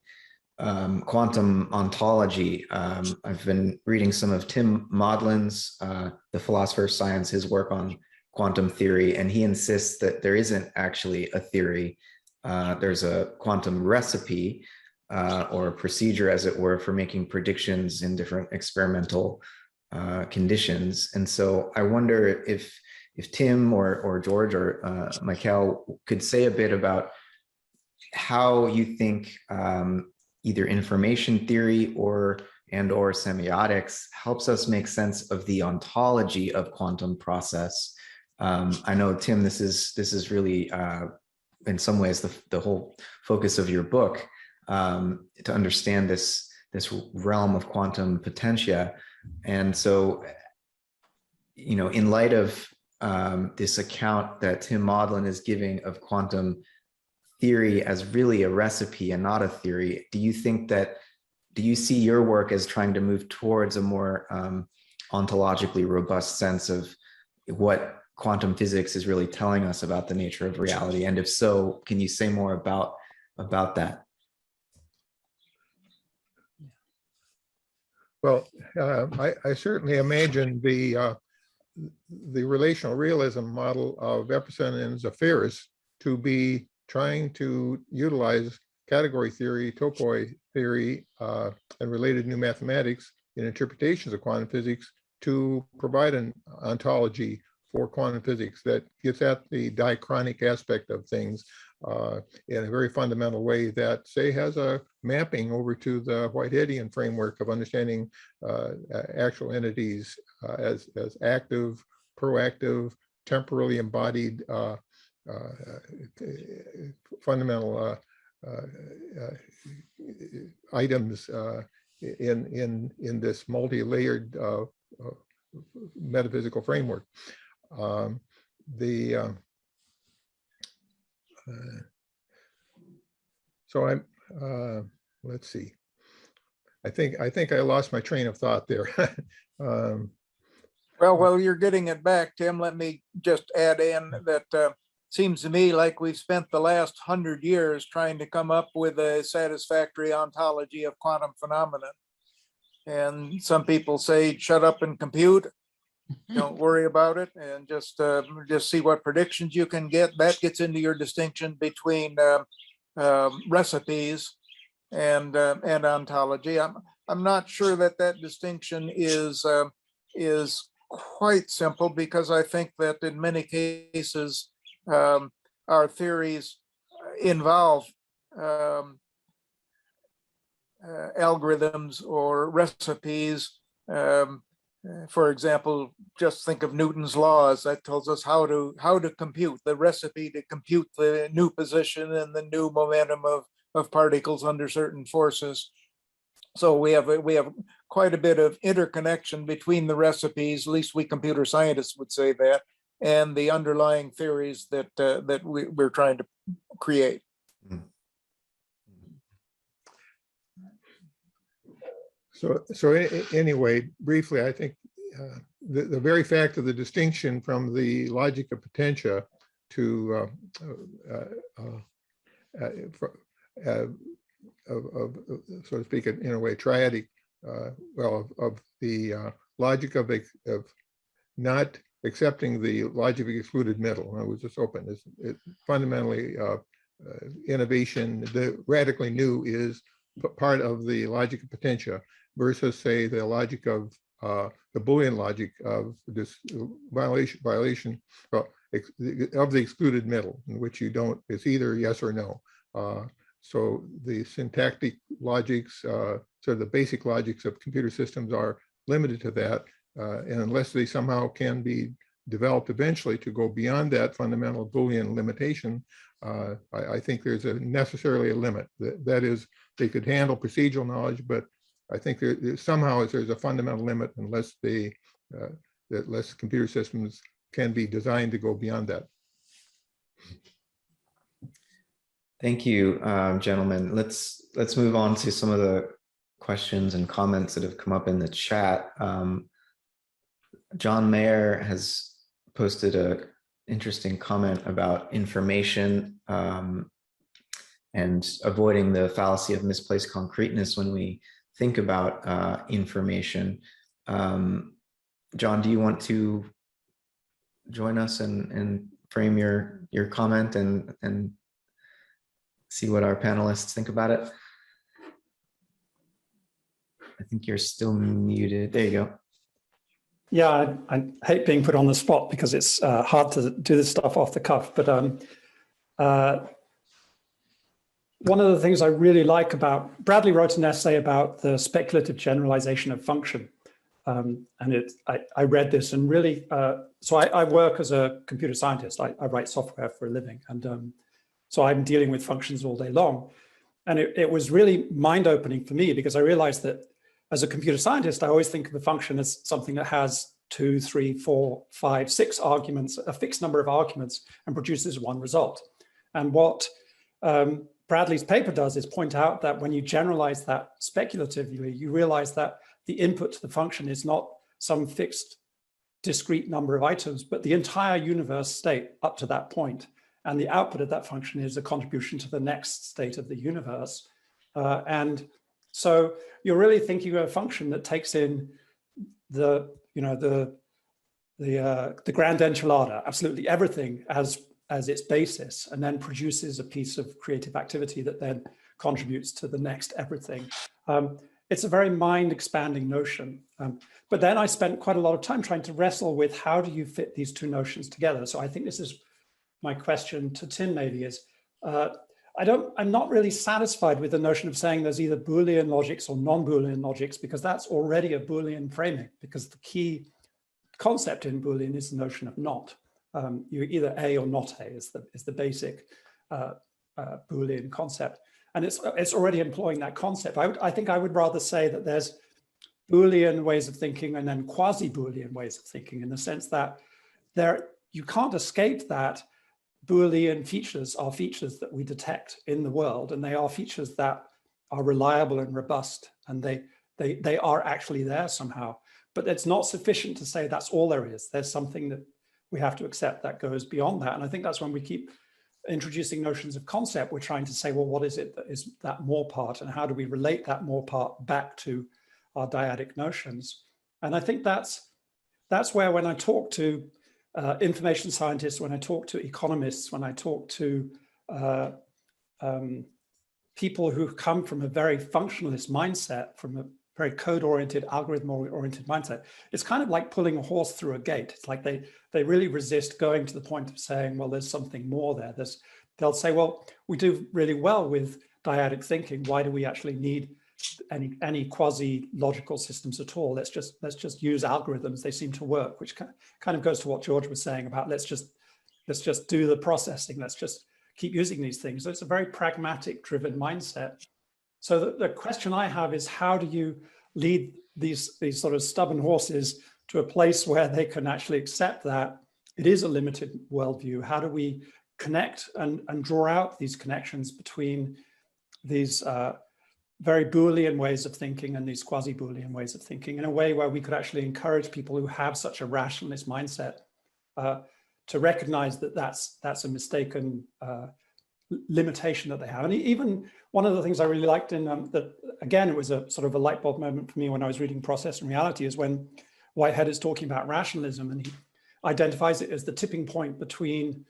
quantum ontology. I've been reading some of Tim Maudlin's, the philosopher of science, his work on quantum theory, and he insists that there isn't actually a theory. There's a quantum recipe or a procedure, as it were, for making predictions in different experimental conditions. And so I wonder if Tim or George or Mikhail could say a bit about how you think either information theory or semiotics helps us make sense of the ontology of quantum process. I know, Tim, this is really in some ways the whole focus of your book, to understand this realm of quantum potentia. And so, you know, in light of this account that Tim Maudlin is giving of quantum theory as really a recipe and not a theory, do you see your work as trying to move towards a more ontologically robust sense of what quantum physics is really telling us about the nature of reality? And if so, can you say more about that? Well, I certainly imagine the relational realism model of Epstein and Zafiris to be trying to utilize category theory, topoi theory, and related new mathematics in interpretations of quantum physics to provide an ontology for quantum physics that gets at the diachronic aspect of things in a very fundamental way that, say, has a mapping over to the Whiteheadian framework of understanding actual entities as active, proactive, temporally embodied fundamental items in this multi-layered metaphysical framework. So I'm let's see. I think I lost my train of thought there. Well, while you're getting it back, Tim, let me just add in that seems to me like we've spent the last 100 years trying to come up with a satisfactory ontology of quantum phenomena. And some people say, shut up and compute. Don't worry about it, and just see what predictions you can get. That gets into your distinction between recipes and ontology. I'm not sure that distinction is quite simple, because I think that in many cases our theories involve algorithms or recipes. For example, just think of Newton's laws. That tells us how to compute the recipe to compute the new position and the new momentum of particles under certain forces. So we have quite a bit of interconnection between the recipes, at least we computer scientists would say that, and the underlying theories that we're trying to create. So anyway, briefly, I think the very fact of the distinction from the logic of potentia to so to speak, in a way, triadic, of the logic of not accepting the logic of excluded middle. I was just open. It's fundamentally innovation. The radically new is part of the logic of potentia versus, say, the logic of the Boolean logic of this violation of the excluded middle, in which you don't, it's either yes or no. So the syntactic logics, sort of the basic logics of computer systems are limited to that. And unless they somehow can be developed eventually to go beyond that fundamental Boolean limitation, I think there's necessarily a limit. That is, they could handle procedural knowledge, but I think somehow there's a fundamental limit unless less computer systems can be designed to go beyond that. Thank you, gentlemen. Let's move on to some of the questions and comments that have come up in the chat. John Mayer has posted an interesting comment about information and avoiding the fallacy of misplaced concreteness when we think about information. John, do you want to join us and frame your comment and see what our panelists think about it? I think you're still muted. There you go. Yeah, I hate being put on the spot because it's hard to do this stuff off the cuff. But one of the things I really like about, Bradley wrote an essay about the speculative generalization of function. And I read this and really, so I work as a computer scientist. I write software for a living. And so I'm dealing with functions all day long. And it was really mind-opening for me because I realized that as a computer scientist, I always think of a function as something that has 2, 3, 4, 5, 6 arguments, a fixed number of arguments, and produces one result. And what Bradley's paper does is point out that when you generalize that speculatively, you realize that the input to the function is not some fixed discrete number of items, but the entire universe state up to that point. And the output of that function is a contribution to the next state of the universe. And so you're really thinking of a function that takes in the grand enchilada, absolutely everything as its basis, and then produces a piece of creative activity that then contributes to the next everything. It's a very mind-expanding notion. But then I spent quite a lot of time trying to wrestle with how do you fit these two notions together. So I think this is my question to Tim maybe is, I'm not really satisfied with the notion of saying there's either Boolean logics or non-Boolean logics, because that's already a Boolean framing, because the key concept in Boolean is the notion of not. You're either A or not A is the basic Boolean concept. And it's already employing that concept. I think I would rather say that there's Boolean ways of thinking and then quasi-Boolean ways of thinking, in the sense that you can't escape that Boolean features are features that we detect in the world, and they are features that are reliable and robust, and they are actually there somehow. But it's not sufficient to say that's all there is. There's something that we have to accept that goes beyond that. And I think that's when we keep introducing notions of concept, we're trying to say, well, what is it that is that more part, and how do we relate that more part back to our dyadic notions? And I think that's where, when I talk to information scientists, when I talk to economists, when I talk to people who come from a very functionalist mindset, from a very code-oriented, algorithm-oriented mindset, it's kind of like pulling a horse through a gate. It's like they really resist going to the point of saying, well, there's something more there. They'll say, well, we do really well with dyadic thinking. Why do we actually need any quasi-logical systems at all? Let's just use algorithms. They seem to work, which kind of goes to what George was saying about let's just do the processing. Let's just keep using these things. So it's a very pragmatic driven mindset. So the question I have is, how do you lead these sort of stubborn horses to a place where they can actually accept that it is a limited worldview? How do we connect and draw out these connections between these very Boolean ways of thinking and these quasi-Boolean ways of thinking, in a way where we could actually encourage people who have such a rationalist mindset to recognize that that's a mistaken limitation that they have. And even one of the things I really liked in that, again, it was a sort of a light bulb moment for me when I was reading Process and Reality, is when Whitehead is talking about rationalism, and he identifies it as the tipping point between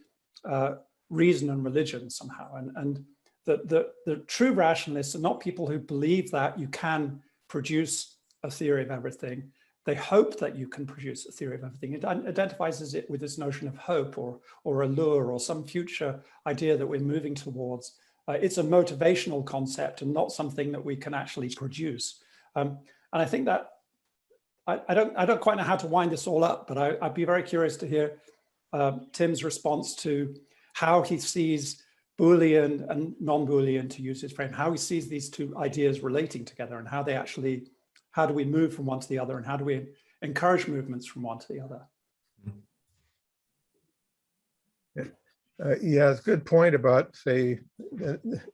reason and religion somehow. And the true rationalists are not people who believe that you can produce a theory of everything. They hope that you can produce a theory of everything. It identifies it with this notion of hope or allure or some future idea that we're moving towards. It's a motivational concept and not something that we can actually produce. And I think that I don't quite know how to wind this all up, but I'd be very curious to hear Tim's response to how he sees Boolean and non-Boolean, to use his frame, how he sees these two ideas relating together and how they actually, how do we move from one to the other and how do we encourage movements from one to the other? Yeah, it's a good point about, say,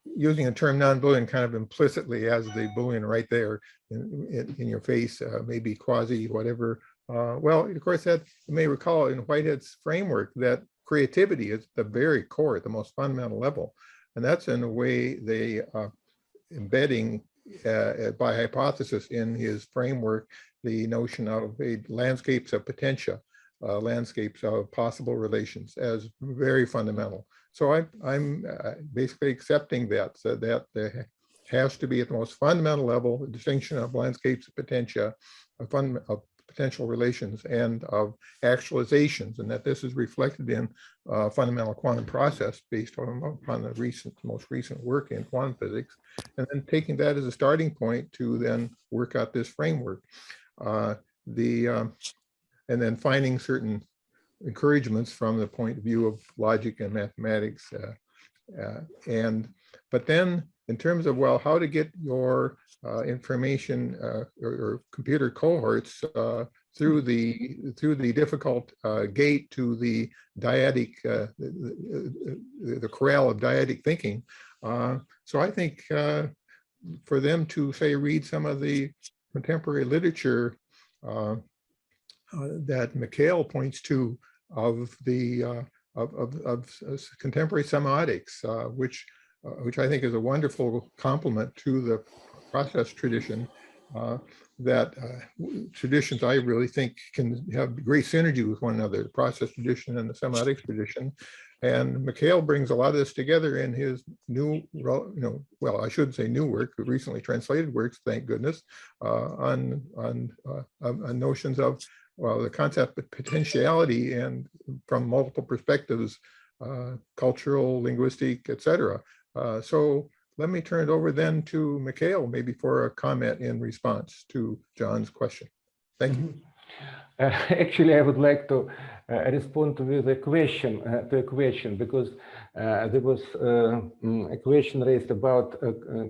using a term non-Boolean kind of implicitly as the Boolean right there in your face, maybe quasi whatever. Well, of course, that you may recall in Whitehead's framework that creativity is the very core, at the most fundamental level. And that's in a way they embedding by hypothesis in his framework the notion of landscapes of potentia. Landscapes of possible relations as very fundamental. So I'm basically accepting that, so that there has to be at the most fundamental level, a distinction of landscapes of potentia, of potential relations and of actualizations, and that this is reflected in fundamental quantum process based upon the most recent work in quantum physics, and then taking that as a starting point to then work out this framework. And then finding certain encouragements from the point of view of logic and mathematics. But then in terms of, well, how to get your information or computer cohorts through the difficult gate to the dyadic, the corral of dyadic thinking. So I think for them to, say, read some of the contemporary literature that Mikhail points to of the of contemporary semiotics, which I think is a wonderful complement to the process tradition. That traditions I really think can have great synergy with one another, the process tradition and the semiotics tradition. And Mikhail brings a lot of this together in his new, well, I shouldn't say new work, but recently translated works, thank goodness, on notions of, well, the concept of potentiality and from multiple perspectives, cultural, linguistic, etc. So let me turn it over then to Mikhail, maybe for a comment in response to John's question. Thank you. Actually, I would like to respond with a question, because there was a question raised about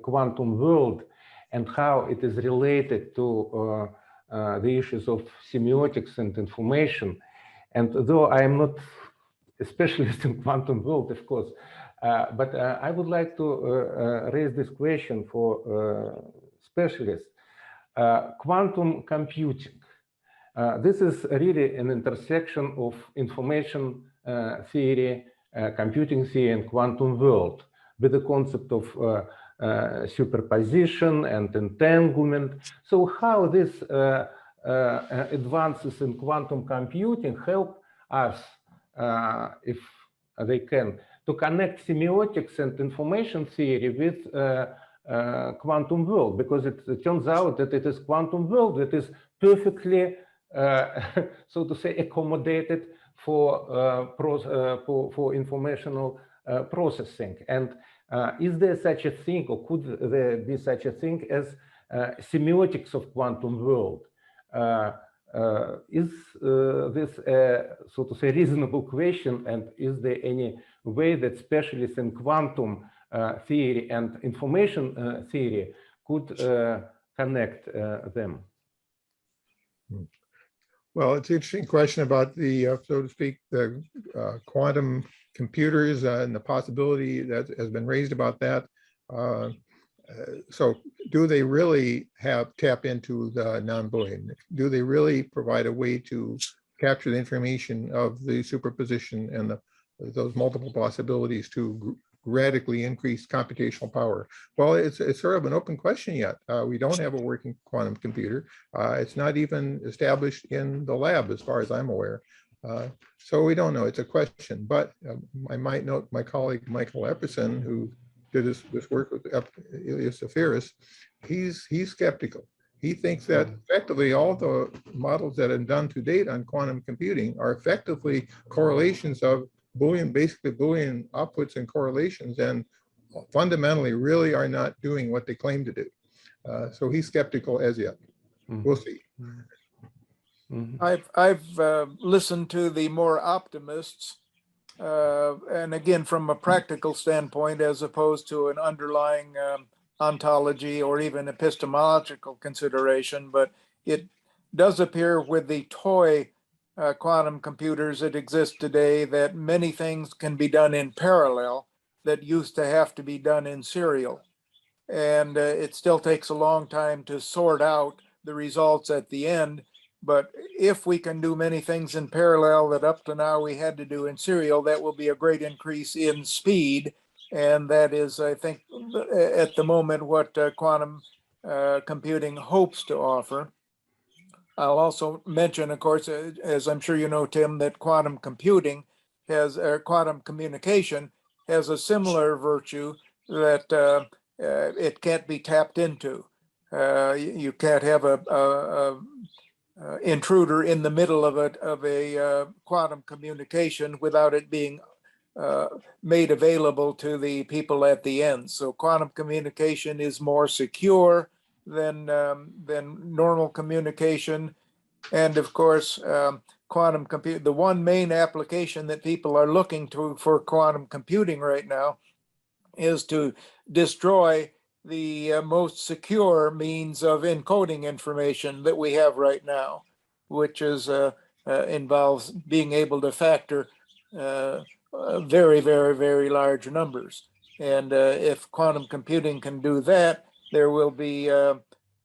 quantum world and how it is related to the issues of semiotics and information. And though I am not a specialist in quantum world, of course, but I would like to raise this question for specialists. Quantum computing. This is really an intersection of information theory, computing theory, and quantum world, with the concept of superposition and entanglement. So how these advances in quantum computing help us, if they can, to connect semiotics and information theory with quantum world, because it turns out that it is quantum world that is perfectly, so to say, accommodated for informational processing. And is there such a thing, or could there be such a thing as semiotics of quantum world? Is this a, so to say, reasonable question, and is there any way that specialists in quantum theory and information theory could connect them? Well, it's an interesting question about the, so to speak, the quantum computers and the possibility that has been raised about that. So do they really tap into the non-Boolean? Do they really provide a way to capture the information of the superposition and those multiple possibilities to radically increase computational power? Well, it's sort of an open question yet. We don't have a working quantum computer. It's not even established in the lab as far as I'm aware. So we don't know, it's a question, but I might note my colleague, Michael Epstein, who did this work with Elias Safiris, he's skeptical. He thinks that effectively all the models that have been done to date on quantum computing are effectively correlations of Boolean, basically Boolean outputs and correlations, and fundamentally really are not doing what they claim to do. So he's skeptical as yet. We'll see. I've listened to the more optimists, and again, from a practical standpoint, as opposed to an underlying ontology or even epistemological consideration, but it does appear with the toy quantum computers that exist today that many things can be done in parallel that used to have to be done in serial. And it still takes a long time to sort out the results at the end. But if we can do many things in parallel that up to now we had to do in serial, that will be a great increase in speed. And that is, I think, at the moment, what quantum computing hopes to offer. I'll also mention, of course, as I'm sure you know, Tim, that quantum computing has, quantum communication has a similar virtue that it can't be tapped into. You can't have a intruder in the middle of a quantum communication without it being made available to the people at the end. So quantum communication is more secure than normal communication. And of course, quantum compute, the one main application that people are looking to for quantum computing right now is to destroy the most secure means of encoding information that we have right now, which is involves being able to factor very, very, very large numbers. And if quantum computing can do that, there will be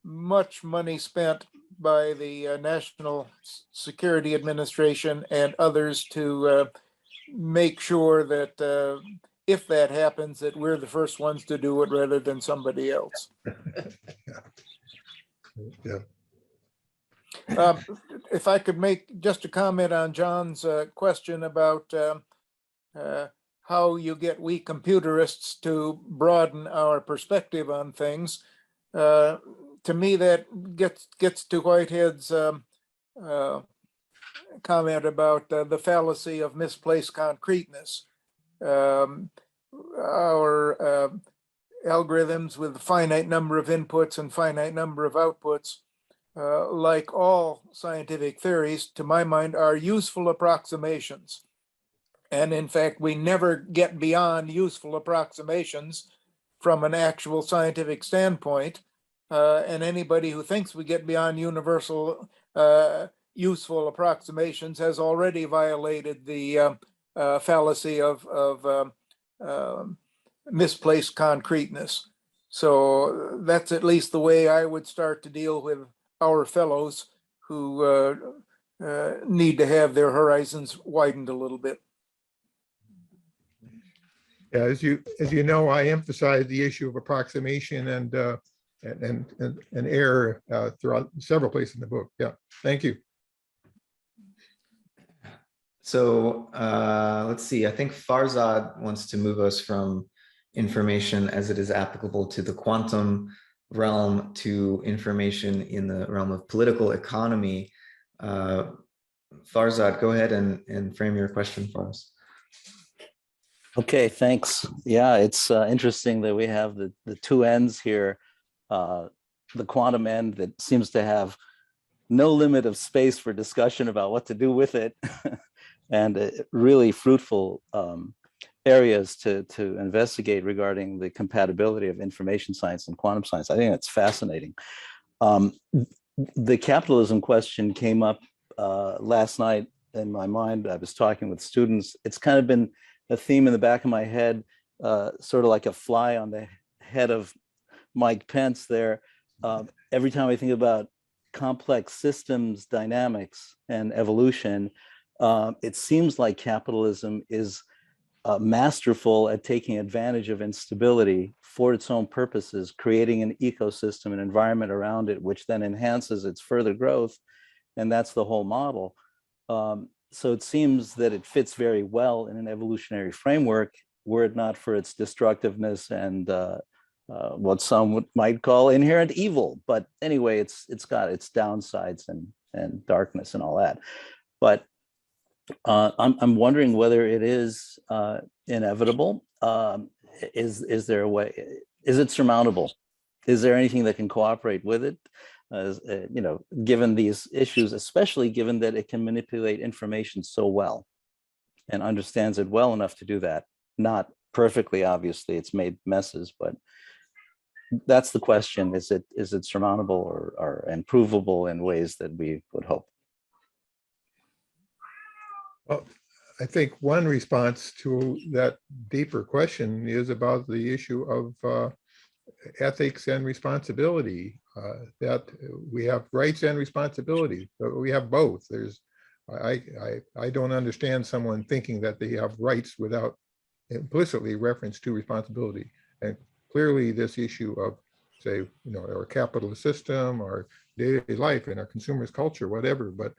much money spent by the National Security Administration and others to make sure that if that happens, that we're the first ones to do it rather than somebody else. Yeah. If I could make just a comment on John's question about how you get we computerists to broaden our perspective on things, to me that gets to Whitehead's comment about the fallacy of misplaced concreteness. Our algorithms with a finite number of inputs and finite number of outputs, like all scientific theories, to my mind, are useful approximations. And in fact, we never get beyond useful approximations from an actual scientific standpoint. And anybody who thinks we get beyond universal useful approximations has already violated the fallacy of misplaced concreteness. So that's at least the way I would start to deal with our fellows who need to have their horizons widened a little bit. Yeah, as you know, I emphasize the issue of approximation and error throughout several places in the book. Yeah, thank you. So let's see, I think Farzad wants to move us from information as it is applicable to the quantum realm to information in the realm of political economy. Farzad, go ahead and frame your question for us. Okay, thanks. Yeah, it's interesting that we have the two ends here. The quantum end that seems to have no limit of space for discussion about what to do with it, and really fruitful areas to investigate regarding the compatibility of information science and quantum science. I think that's fascinating. The capitalism question came up last night in my mind. I was talking with students. It's kind of been a theme in the back of my head, sort of like a fly on the head of Mike Pence there. Every time I think about complex systems dynamics and evolution, it seems like capitalism is masterful at taking advantage of instability for its own purposes, creating an ecosystem, an environment around it, which then enhances its further growth. And that's the whole model. So it seems that it fits very well in an evolutionary framework, were it not for its destructiveness and what some might call inherent evil. But anyway, it's got its downsides and darkness and all that. But I'm wondering whether it is inevitable. Is there a way? Is it surmountable? Is there anything that can cooperate with it? given these issues, especially given that it can manipulate information so well and understands it well enough to do that. Not perfectly, obviously, it's made messes, but that's the question. Is it surmountable or improvable in ways that we would hope? Well, I think one response to that deeper question is about the issue of ethics and responsibility, that we have rights and responsibilities, but we have both. I don't understand someone thinking that they have rights without implicitly reference to responsibility. And clearly this issue of, say, our capitalist system, our daily life and our consumers culture, whatever, but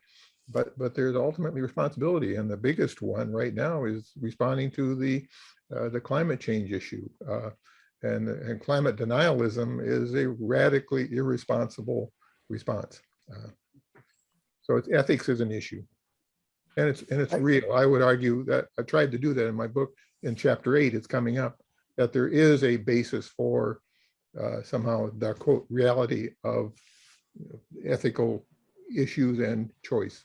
there's ultimately responsibility. And the biggest one right now is responding to the climate change issue. And climate denialism is a radically irresponsible response. So ethics is an issue, and it's real. I would argue that I tried to do that in my book in chapter 8. It's coming up that there is a basis for somehow the quote reality of ethical issues and choice.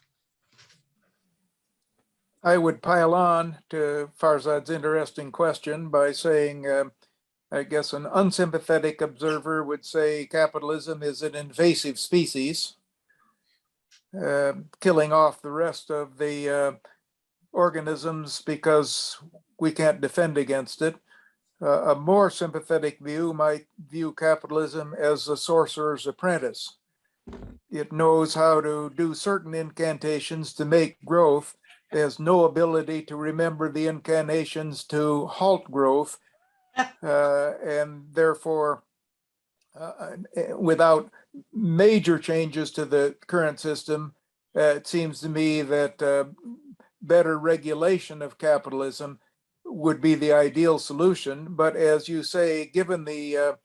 I would pile on to Farzad's interesting question by saying, I guess an unsympathetic observer would say capitalism is an invasive species, killing off the rest of the organisms because we can't defend against it. A more sympathetic view might view capitalism as a sorcerer's apprentice. It knows how to do certain incantations to make growth. It has no ability to remember the incantations to halt growth. And therefore, without major changes to the current system, it seems to me that better regulation of capitalism would be the ideal solution. But as you say, given the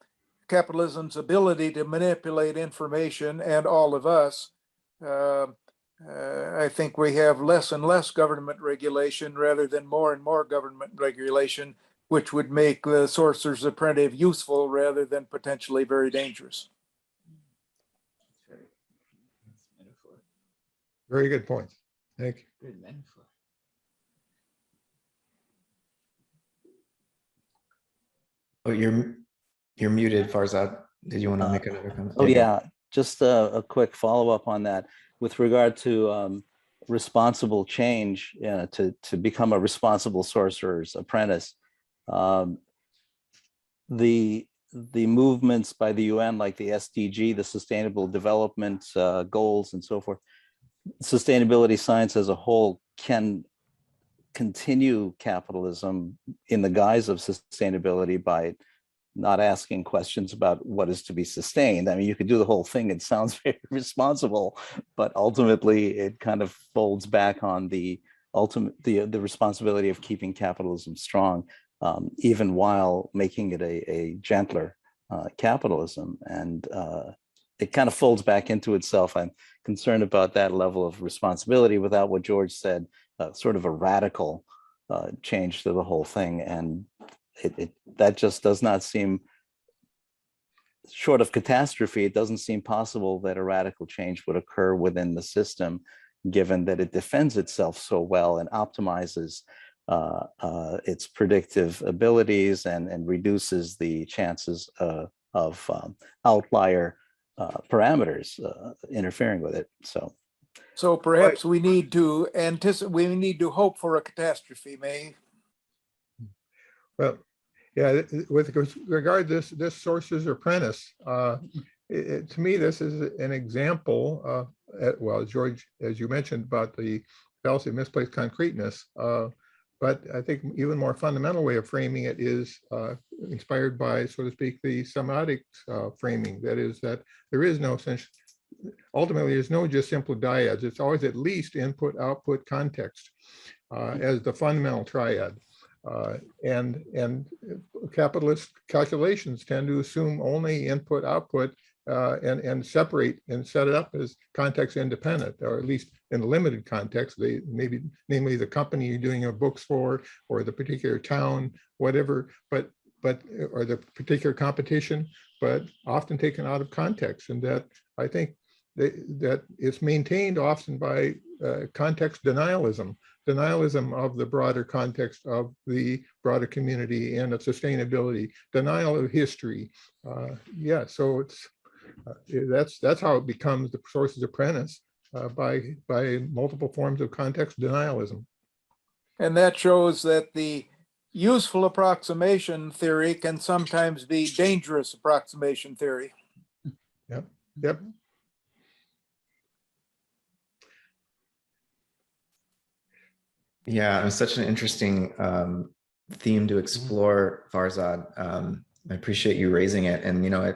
capitalism's ability to manipulate information and all of us, I think we have less and less government regulation rather than more and more government regulation, which would make the sorcerer's apprentice useful rather than potentially very dangerous. Very good point. Thank you. Good metaphor. Oh, you're muted, Farzad. Did you want to make another comment? Oh yeah, just a quick follow-up on that with regard to responsible change, to become a responsible sorcerer's apprentice. The movements by the UN, like the SDG, the Sustainable Development Goals and so forth, sustainability science as a whole can continue capitalism in the guise of sustainability by not asking questions about what is to be sustained. I mean, you could do the whole thing. It sounds very responsible, but ultimately it kind of folds back on the responsibility of keeping capitalism strong, even while making it a gentler capitalism. And it kind of folds back into itself. I'm concerned about that level of responsibility without what George said, sort of a radical change to the whole thing. And that just does not seem, short of catastrophe, it doesn't seem possible that a radical change would occur within the system, given that it defends itself so well and optimizes its predictive abilities and reduces the chances of outlier parameters interfering with it. So perhaps we need to hope for a catastrophe, May. Well, yeah, with regard to this sorcerer's apprentice, to me, this is an example, well, George, as you mentioned about the fallacy of misplaced concreteness, but I think even more fundamental way of framing it is inspired by, so to speak, the semiotics framing. That is that there is no sense, ultimately, there's no just simple dyads. It's always at least input, output, context as the fundamental triad. And capitalist calculations tend to assume only input, output, and separate and set it up as context independent, or at least in a limited context. They namely the company you're doing your books for, or the particular town, whatever. But or the particular competition, but often taken out of context. And that I think that it's maintained often by context denialism of the broader context of the broader community and of sustainability, denial of history. Yeah, so it's that's how it becomes the source's apprentice, by multiple forms of context denialism. And that shows that the useful approximation theory can sometimes be dangerous approximation theory. Yep. Yeah, it was such an interesting theme to explore, Farzad. I appreciate you raising it. And, you know,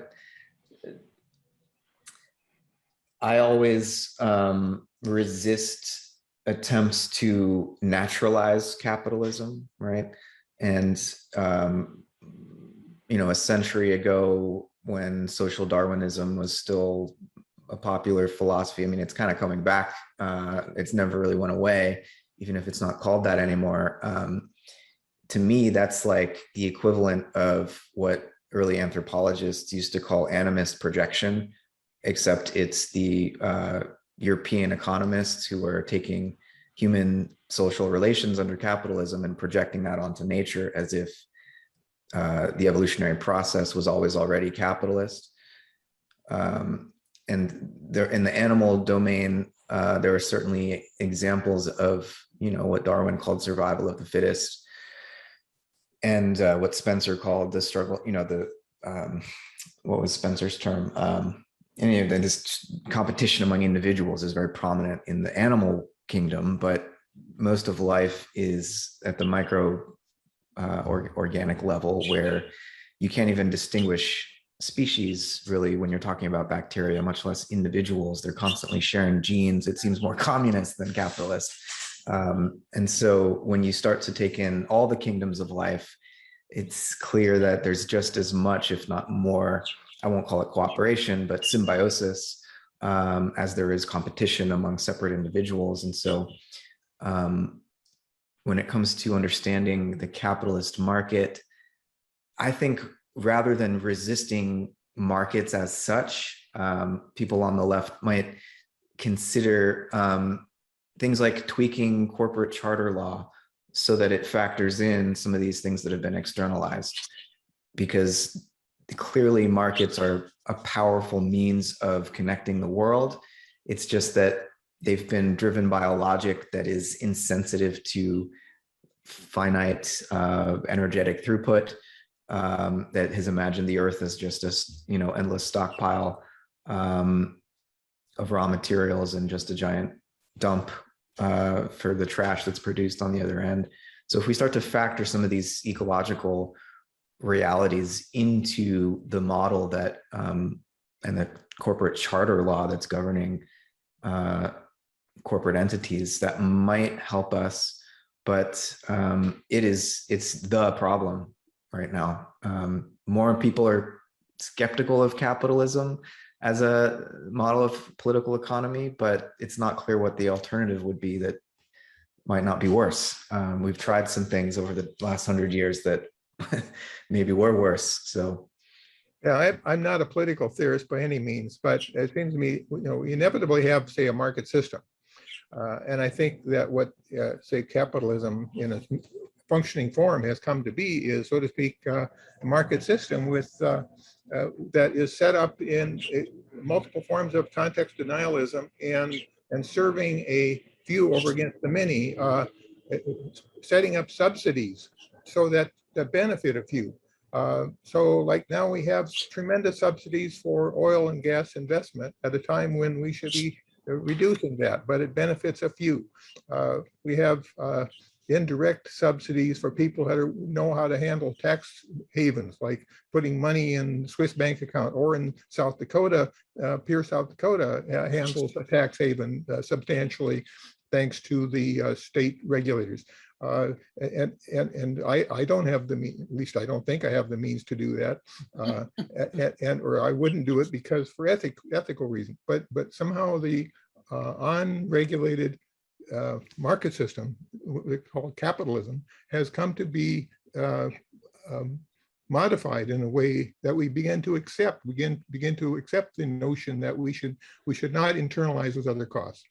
I always resist attempts to naturalize capitalism, right? And, you know, a century ago when social Darwinism was still a popular philosophy, I mean, it's kind of coming back. It's never really went away, even if it's not called that anymore. To me, that's like the equivalent of what early anthropologists used to call animist projection, except it's the European economists who are taking human social relations under capitalism and projecting that onto nature as if the evolutionary process was always already capitalist. And there, in the animal domain, there are certainly examples of, you know, what Darwin called survival of the fittest, and what Spencer called the struggle, you know, the what was Spencer's term? Any of this competition among individuals is very prominent in the animal kingdom, but most of life is at the micro organic level, where you can't even distinguish species really when you're talking about bacteria, much less individuals. They're constantly sharing genes. It seems more communist than capitalist. And so when you start to take in all the kingdoms of life, it's clear that there's just as much, if not more, I won't call it cooperation, but symbiosis, as there is competition among separate individuals. And so when it comes to understanding the capitalist market, I think rather than resisting markets as such, people on the left might consider things like tweaking corporate charter law so that it factors in some of these things that have been externalized, because clearly markets are a powerful means of connecting the world. It's just that they've been driven by a logic that is insensitive to finite energetic throughput, that has imagined the earth as just a, you know, endless stockpile of raw materials and just a giant dump for the trash that's produced on the other end. So if we start to factor some of these ecological realities into the model that and the corporate charter law that's governing corporate entities, that might help us. But it's the problem right now. More people are skeptical of capitalism as a model of political economy, but it's not clear what the alternative would be that might not be worse. We've tried some things over the last 100 years that maybe were worse. So, yeah, I'm not a political theorist by any means, but it seems to me, you know, we inevitably have, say, a market system. And I think that what, say, capitalism in a functioning form has come to be is, so to speak, a market system with that is set up in multiple forms of context denialism and serving a few over against the many, setting up subsidies so that benefit a few. So like now we have tremendous subsidies for oil and gas investment at a time when we should be reducing that, but it benefits a few. We have indirect subsidies for people who know how to handle tax havens, like putting money in Swiss bank account, or in South Dakota, Pierre, South Dakota handles a tax haven substantially thanks to the state regulators. And I don't have the means, at least I don't think I have the means to do that, or I wouldn't do it because for ethical reasons. But somehow the unregulated market system called capitalism has come to be modified in a way that we begin to accept, begin to accept the notion that we should not internalize those other costs.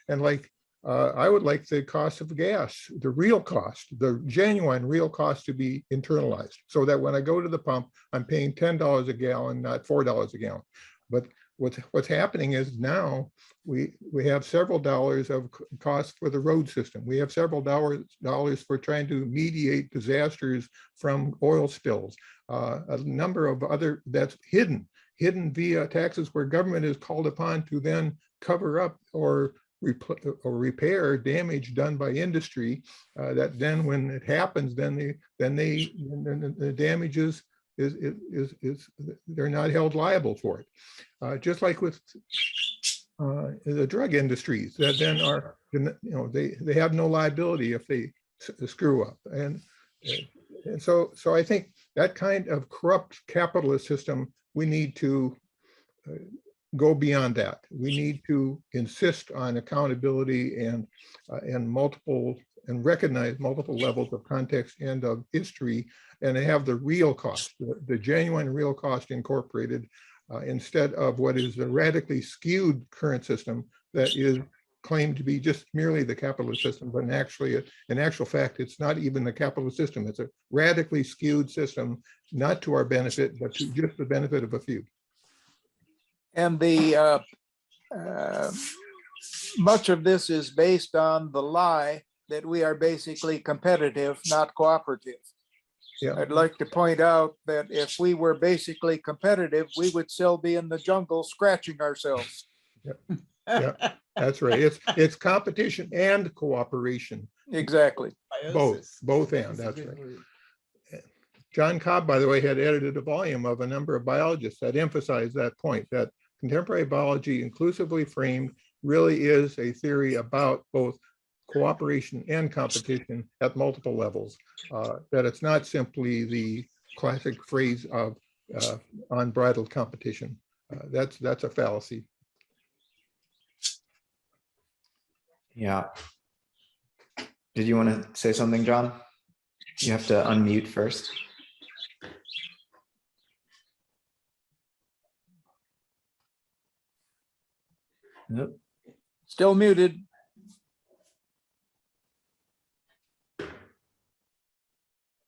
And like, I would like the cost of gas, the real cost, the genuine real cost to be internalized, so that when I go to the pump, I'm paying $10 a gallon, not $4 a gallon. But what's happening is now we have several dollars of cost for the road system. We have several dollars for trying to mediate disasters from oil spills. A number of other, that's hidden via taxes, where government is called upon to then cover up or repair damage done by industry, that then when it happens, then the damages they're not held liable for it. Just like with the drug industries, that then are, they have no liability if they screw up. And so I think that kind of corrupt capitalist system, we need to go beyond that. We need to insist on accountability and recognize multiple levels of context and of history, and have the real cost, the genuine real cost incorporated, instead of what is the radically skewed current system that is claimed to be just merely the capitalist system, but in actual fact, it's not even the capitalist system. It's a radically skewed system, not to our benefit, but to just the benefit of a few. And much of this is based on the lie that we are basically competitive, not cooperative. Yeah. I'd like to point out that if we were basically competitive, we would still be in the jungle scratching ourselves. Yeah, that's right. It's competition and cooperation. Exactly. Both and, that's right. John Cobb, by the way, had edited a volume of a number of biologists that emphasized that point, that contemporary biology, inclusively framed, really is a theory about both cooperation and competition at multiple levels, that it's not simply the classic phrase of unbridled competition. That's a fallacy. Yeah. Did you want to say something, John? You have to unmute first. Nope. Still muted.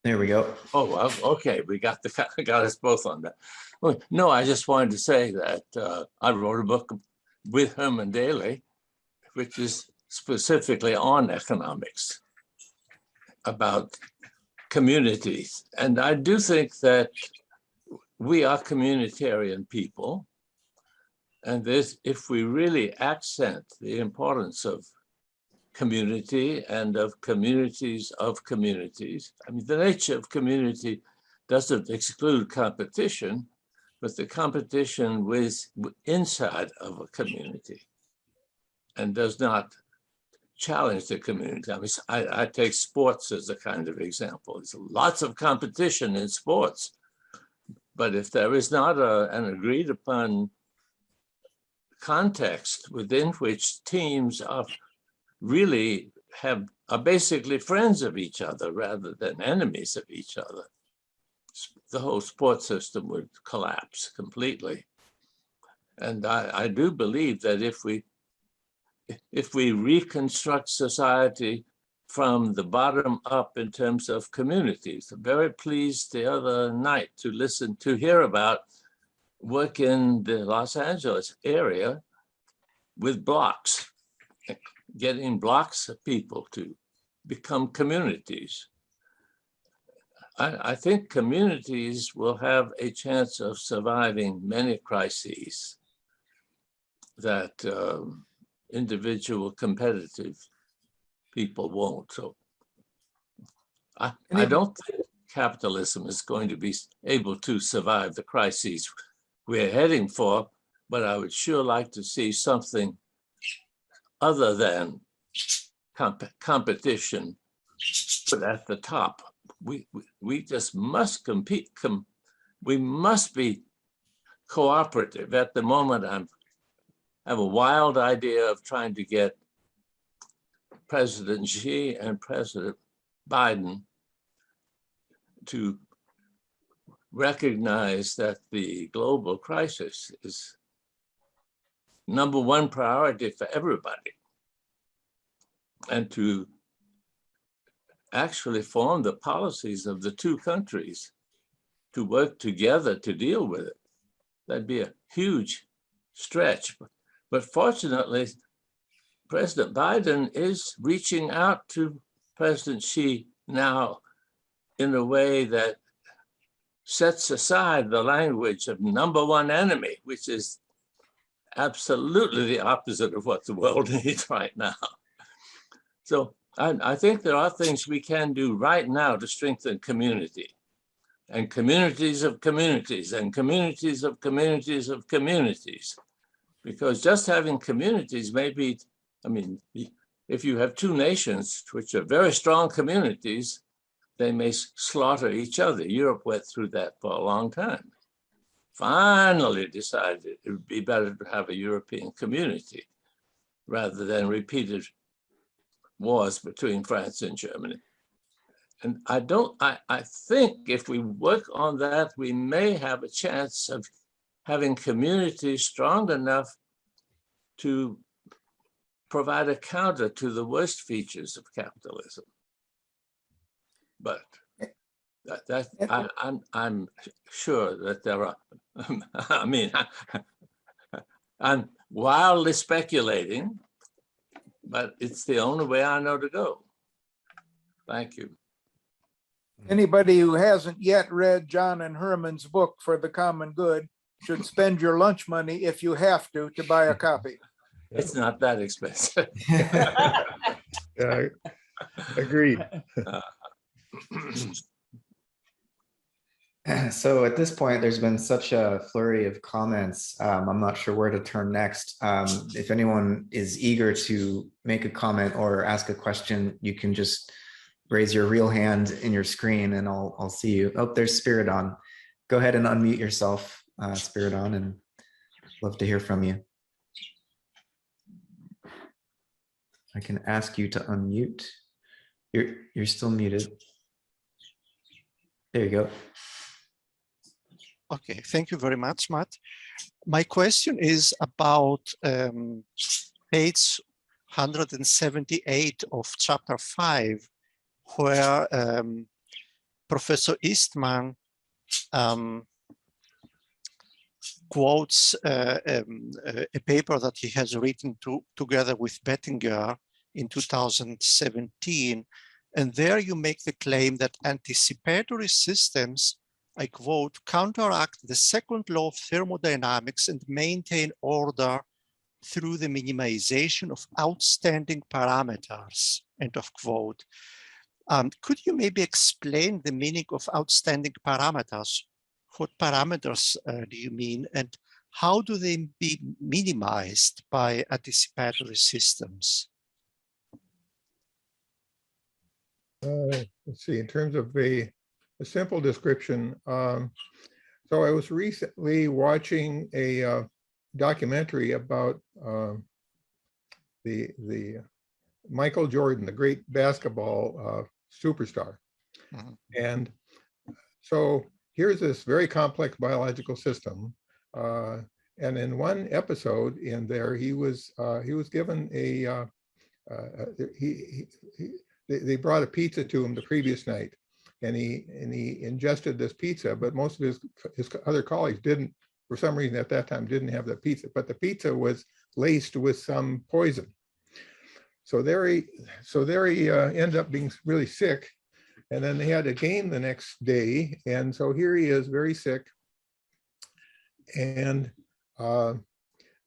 There we go. Oh, well, okay. We got us both on that. Well, no, I just wanted to say that I wrote a book with Herman Daly, which is specifically on economics, about communities. And I do think that we are communitarian people. And this, if we really accent the importance of community and of communities of communities. I mean, the nature of community doesn't exclude competition, but the competition with inside of a community and does not challenge the community. I mean, I take sports as a kind of example. There's lots of competition in sports, but if there is not an agreed upon context within which teams are really are basically friends of each other rather than enemies of each other, the whole sports system would collapse completely. And I do believe that if we reconstruct society from the bottom up in terms of communities, I'm very pleased the other night to hear about work in the Los Angeles area with blocks, getting blocks of people to become communities. I think communities will have a chance of surviving many crises that individual competitive people won't. So I don't think capitalism is going to be able to survive the crises we're heading for, but I would sure like to see something other than competition put at the top. We just must compete. We must be cooperative. At the moment, I have a wild idea of trying to get President Xi and President Biden to recognize that the global crisis is #1 priority for everybody, and to actually form the policies of the two countries to work together to deal with it. That'd be a huge stretch. But fortunately, President Biden is reaching out to President Xi now in a way that sets aside the language of #1 enemy, which is absolutely the opposite of what the world needs right now. So I think there are things we can do right now to strengthen community, and communities of communities, and communities of communities of communities. Because just having communities may be, I mean, if you have two nations which are very strong communities, they may slaughter each other. Europe went through that for a long time. Finally decided it would be better to have a European community rather than repeated wars between France and Germany. And I think if we work on that, we may have a chance of having communities strong enough to provide a counter to the worst features of capitalism. But I'm sure that there are, I mean, I'm wildly speculating, but it's the only way I know to go. Thank you. Anybody who hasn't yet read John and Herman's book For the Common Good should spend your lunch money, if you have to buy a copy. It's not that expensive. Yeah, agreed. So at this point, there's been such a flurry of comments. I'm not sure where to turn next. If anyone is eager to make a comment or ask a question, you can just raise your real hand in your screen and I'll see you. Oh, there's Spiridon. Go ahead and unmute yourself, Spiridon, and love to hear from you. I can ask you to unmute. You're still muted. There you go. Okay, thank you very much, Matt. My question is about page 178 of chapter 5, where Professor Eastman quotes a paper that he has written together with Bettinger in 2017. And there you make the claim that anticipatory systems, I quote, counteract the second law of thermodynamics and maintain order through the minimization of outstanding parameters, end of quote. Could you maybe explain the meaning of outstanding parameters? What parameters do you mean, and how do they be minimized by anticipatory systems? Let's see, in terms of a simple description. So I was recently watching a documentary about the Michael Jordan, the great basketball superstar. Mm-hmm. And so here's this very complex biological system. And in one episode in there, he was given a, they brought a pizza to him the previous night, and he ingested this pizza, but most of his other colleagues didn't, for some reason at that time, didn't have the pizza, but the pizza was laced with some poison. So there he ended up being really sick, and then they had a game the next day, and so here he is, very sick, and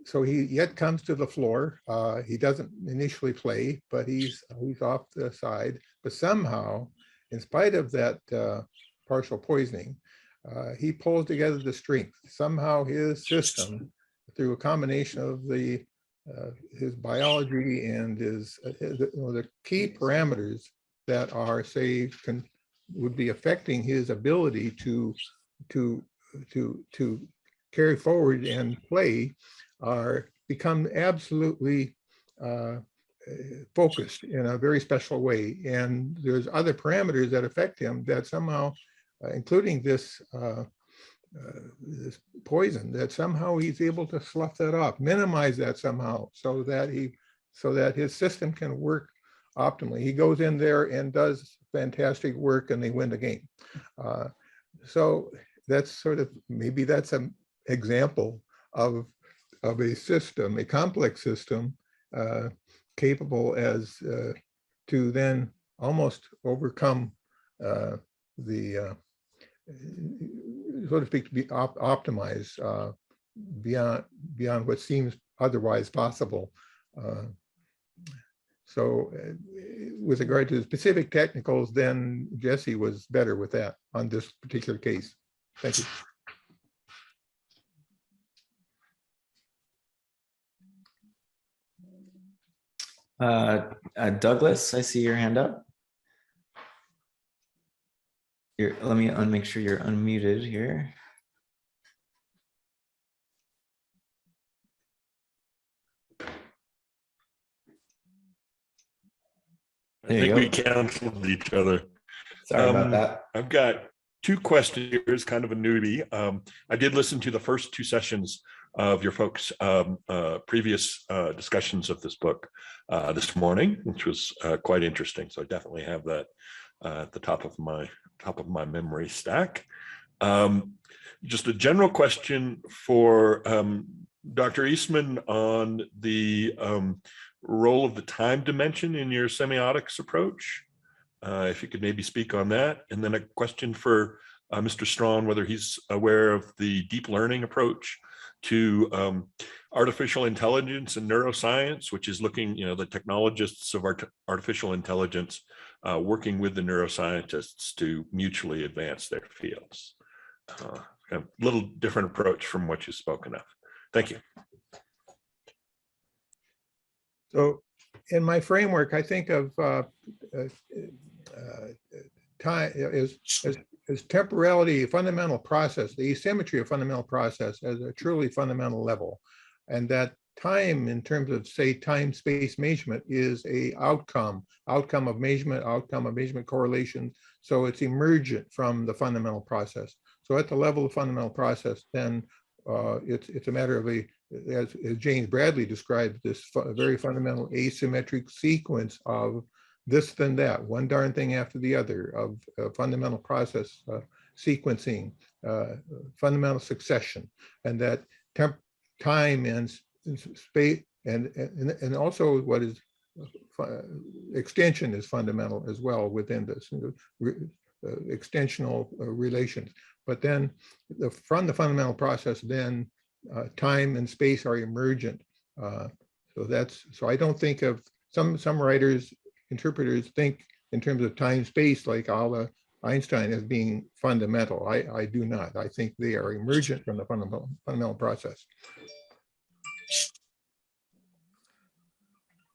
so he yet comes to the floor. He doesn't initially play, but he's off the side. But somehow, in spite of that partial poisoning, he pulls together the strength. Somehow his system, through a combination of his biology and the key parameters that are, say, would be affecting his ability to carry forward and play, become absolutely focused in a very special way. And there's other parameters that affect him that somehow, including this this poison, that somehow he's able to slough that off, minimize that somehow, so that his system can work optimally. He goes in there and does fantastic work, and they win the game. So that's sort of, maybe that's an example of a system, a complex system, capable as to then almost overcome the so to speak, to be optimized beyond what seems otherwise possible. So with regard to the specific technicals, then Jesse was better with that on this particular case. Thank you. Douglas, I see your hand up. Let me make sure you're unmuted here. I think we canceled each other. Sorry about that. I've got two questions here. It's kind of a newbie. I did listen to the first two sessions of your folks' previous discussions of this book this morning, which was quite interesting. So I definitely have that at the top of my memory stack. Just a general question for Dr. Eastman on the role of the time dimension in your semiotics approach. If you could maybe speak on that. And then a question for Mr. Strawn, whether he's aware of the deep learning approach to artificial intelligence and neuroscience, which is looking, the technologists of artificial intelligence working with the neuroscientists to mutually advance their fields. A little different approach from what you've spoken of. Thank you. So in my framework, I think of time as temporality, a fundamental process, the asymmetry of fundamental process as a truly fundamental level. And that time, in terms of, say, time-space measurement, is a outcome of measurement correlation. So it's emergent from the fundamental process. So at the level of fundamental process, then it's a matter of as James Bradley described, this very fundamental asymmetric sequence of this then that, one darn thing after the other, of fundamental process sequencing, fundamental succession, and that time and space, and also what is extension is fundamental as well within this extensional relations. But then from the fundamental process, then time and space are emergent. So I don't think of some writers, interpreters think in terms of time space like Albert Einstein as being fundamental. I do not. I think they are emergent from the fundamental process.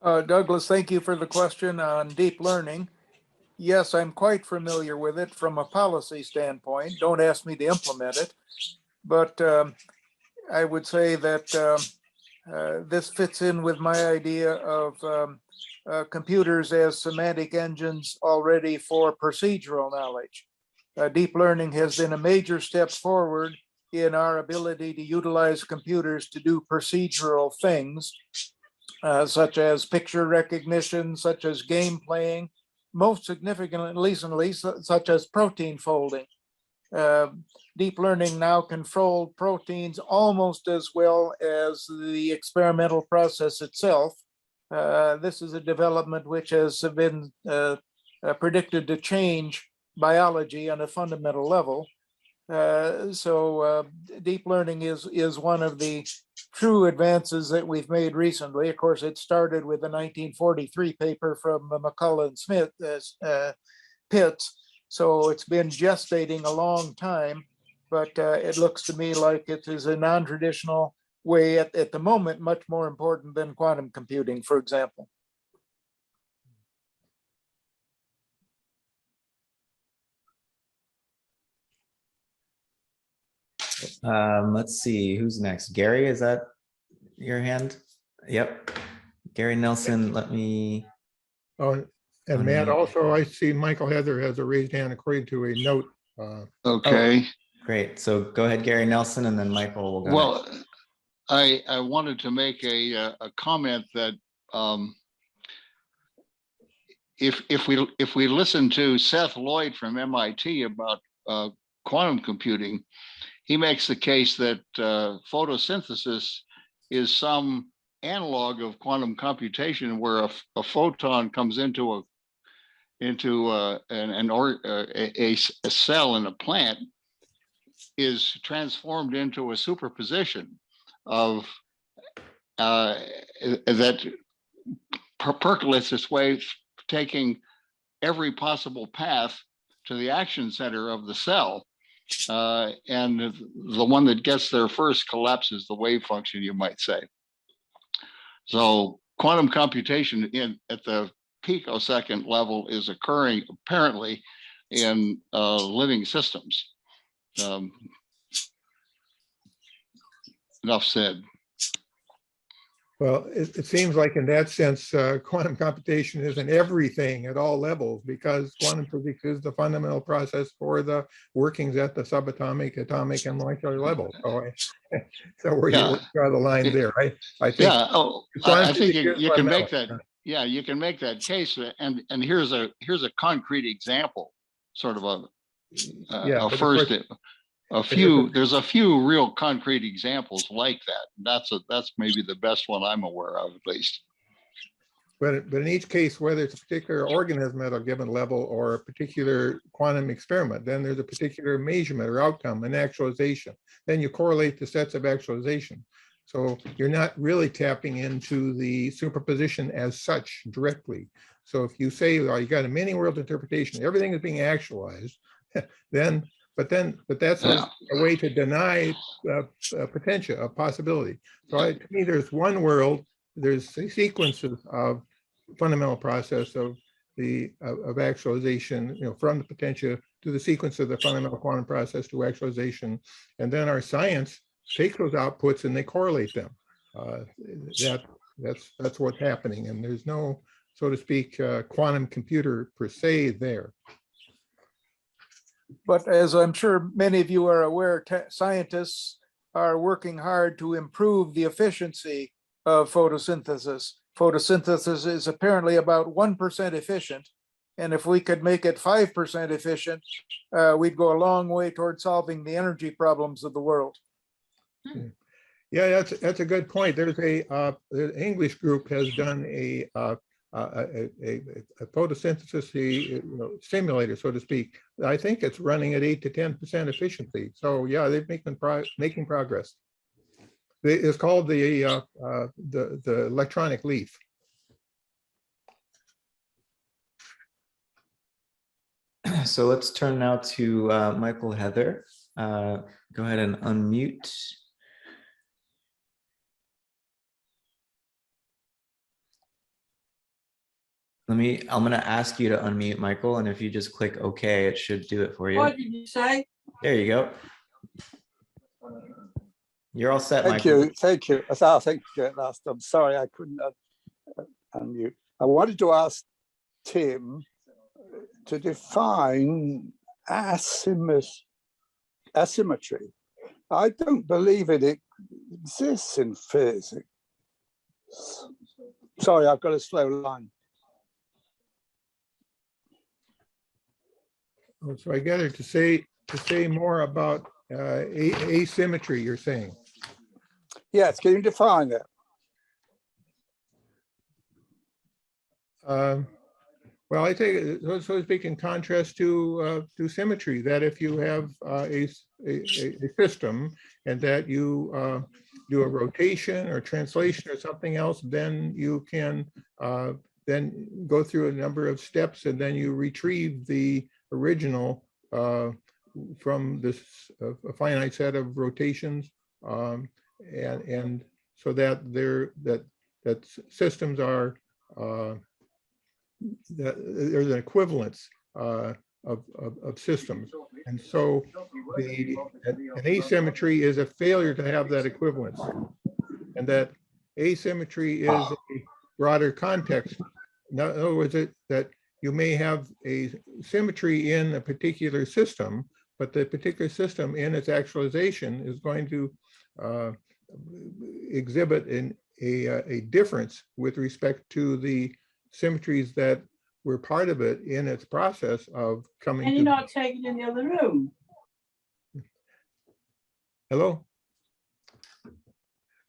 Douglas, thank you for the question on deep learning. Yes, I'm quite familiar with it from a policy standpoint. Don't ask me to implement it, but I would say that this fits in with my idea of computers as semantic engines already for procedural knowledge. Deep learning has been a major step forward in our ability to utilize computers to do procedural things, such as picture recognition, such as game playing, most significantly, such as protein folding. Deep learning now can fold proteins almost as well as the experimental process itself. This is a development which has been predicted to change biology on a fundamental level. So deep learning is one of the true advances that we've made recently. Of course, it started with the 1943 paper from Mikhail and Smith Pitts. So it's been gestating a long time, but it looks to me like it is a non-traditional way at the moment, much more important than quantum computing, for example. Let's see, who's next? Gary, is that your hand? Yep. Gary Nelson, let me. Oh, and Matt, also, I see Michael Heather has a raised hand according to a note. Okay. Great. So go ahead, Gary Nelson, and then Michael will go next. Well, I wanted to make a comment that if we listen to Seth Lloyd from MIT about quantum computing, he makes the case that photosynthesis is some analog of quantum computation, where a photon comes into a cell in a plant, is transformed into a superposition of that percolates its way, taking every possible path to the action center of the cell. And the one that gets there first collapses the wave function, you might say. So quantum computation at the picosecond level is occurring apparently in living systems. Enough said. Well, it seems like in that sense, quantum computation isn't everything at all levels, because quantum physics is the fundamental process for the workings at the subatomic, atomic, and molecular level. So where you draw the line there, right? I think. Yeah. I think you can make that. Yeah, you can make that case. And here's a concrete example, sort of there's a few real concrete examples like that. That's maybe the best one I'm aware of, at least. But in each case, whether it's a particular organism at a given level or a particular quantum experiment, then there's a particular measurement or outcome, an actualization. Then you correlate the sets of actualization. So you're not really tapping into the superposition as such directly. So if you say, well, you got a many world interpretation, everything is being actualized, but that's a way to deny potential, a possibility. So to me, there's one world, there's sequences of fundamental process of actualization, from the potential to the sequence of the fundamental quantum process to actualization, and then our science takes those outputs and they correlate them. That's what's happening, and there's no, so to speak, quantum computer per se there. But as I'm sure many of you are aware, scientists are working hard to improve the efficiency of photosynthesis. Photosynthesis is apparently about 1% efficient. And if we could make it 5% efficient, we'd go a long way toward solving the energy problems of the world. Yeah, that's a good point. There's the English group has done a photosynthesis simulator, so to speak. I think it's running at 8 to 10% efficiency. So yeah, they're making progress. It's called the electronic leaf. So let's turn now to Michael Heather. Go ahead and unmute. I'm going to ask you to unmute, Michael, and if you just click OK, it should do it for you. What did you say? There you go. You're all set, Thank Michael. you. Thank you. Thank you at last. I'm sorry I couldn't unmute. I wanted to ask Tim to define asymmetry. I don't believe it exists in physics. Sorry, I've got a slow line. So I gather to say more about asymmetry, you're saying. Yes, can you define it? Well, I take it, so to speak, in contrast to symmetry, that if you have a system and that you do a rotation or translation or something else, then you can then go through a number of steps and then you retrieve the original from this a finite set of rotations, and so that that systems are that there's an equivalence of systems, and so an asymmetry is a failure to have that equivalence, and that asymmetry is a broader context. In other words, that you may have a symmetry in a particular system, but the particular system in its actualization is going to exhibit a difference with respect to the symmetries that were part of it in its process of coming And to. you're not taking in the other room. Hello?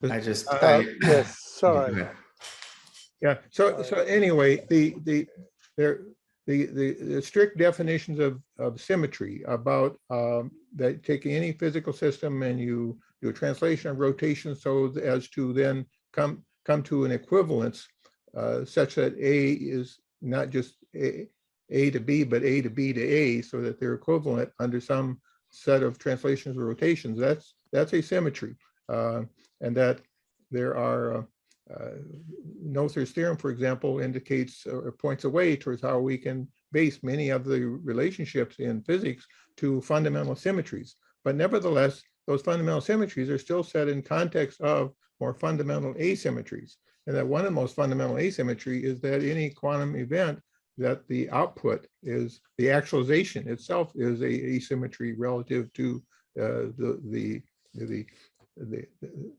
I just, Yes, sorry. go ahead. Yeah, so anyway, the strict definitions of symmetry about that taking any physical system and you do a translation of rotation so as to then come to an equivalence such that A is not just A to B, but A to B to A, so that they're equivalent under some set of translations or rotations. That's a symmetry, and that there are Noether's theorem, for example, indicates or points a way towards how we can base many of the relationships in physics to fundamental symmetries. But nevertheless, those fundamental symmetries are still set in context of more fundamental asymmetries. And that one of the most fundamental asymmetry is that any quantum event, that the output is the actualization itself is a asymmetry relative to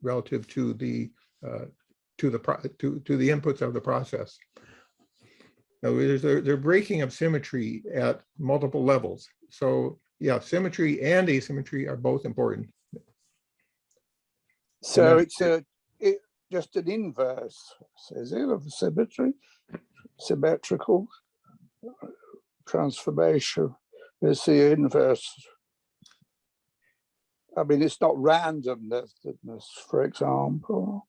relative to the inputs of the process. Now, they're breaking of symmetry at multiple levels. So yeah, symmetry and asymmetry are both important. So it's just an inverse, is it, of symmetry, symmetrical transformation is the inverse. I mean, it's not randomness, for example.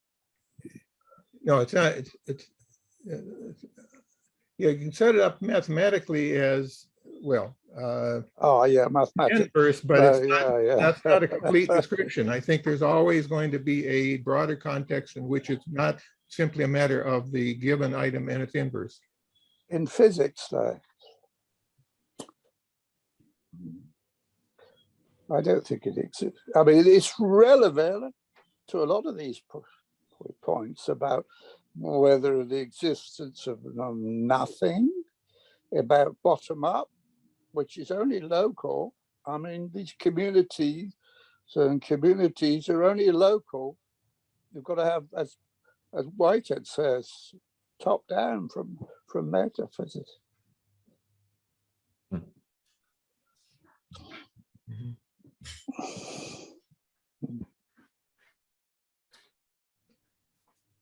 No, it's not. Yeah, you can set it up mathematically as well. Oh yeah, mathematics. Inverse, but that's not a complete description. I think there's always going to be a broader context in which it's not simply a matter of the given item and its inverse. In physics, though, I don't think it exists. I mean, it's relevant to a lot of these points about whether the existence of nothing, about bottom up, which is only local. I mean, these communities and communities are only local. You've got to have, as Whitehead says, top down from metaphysics.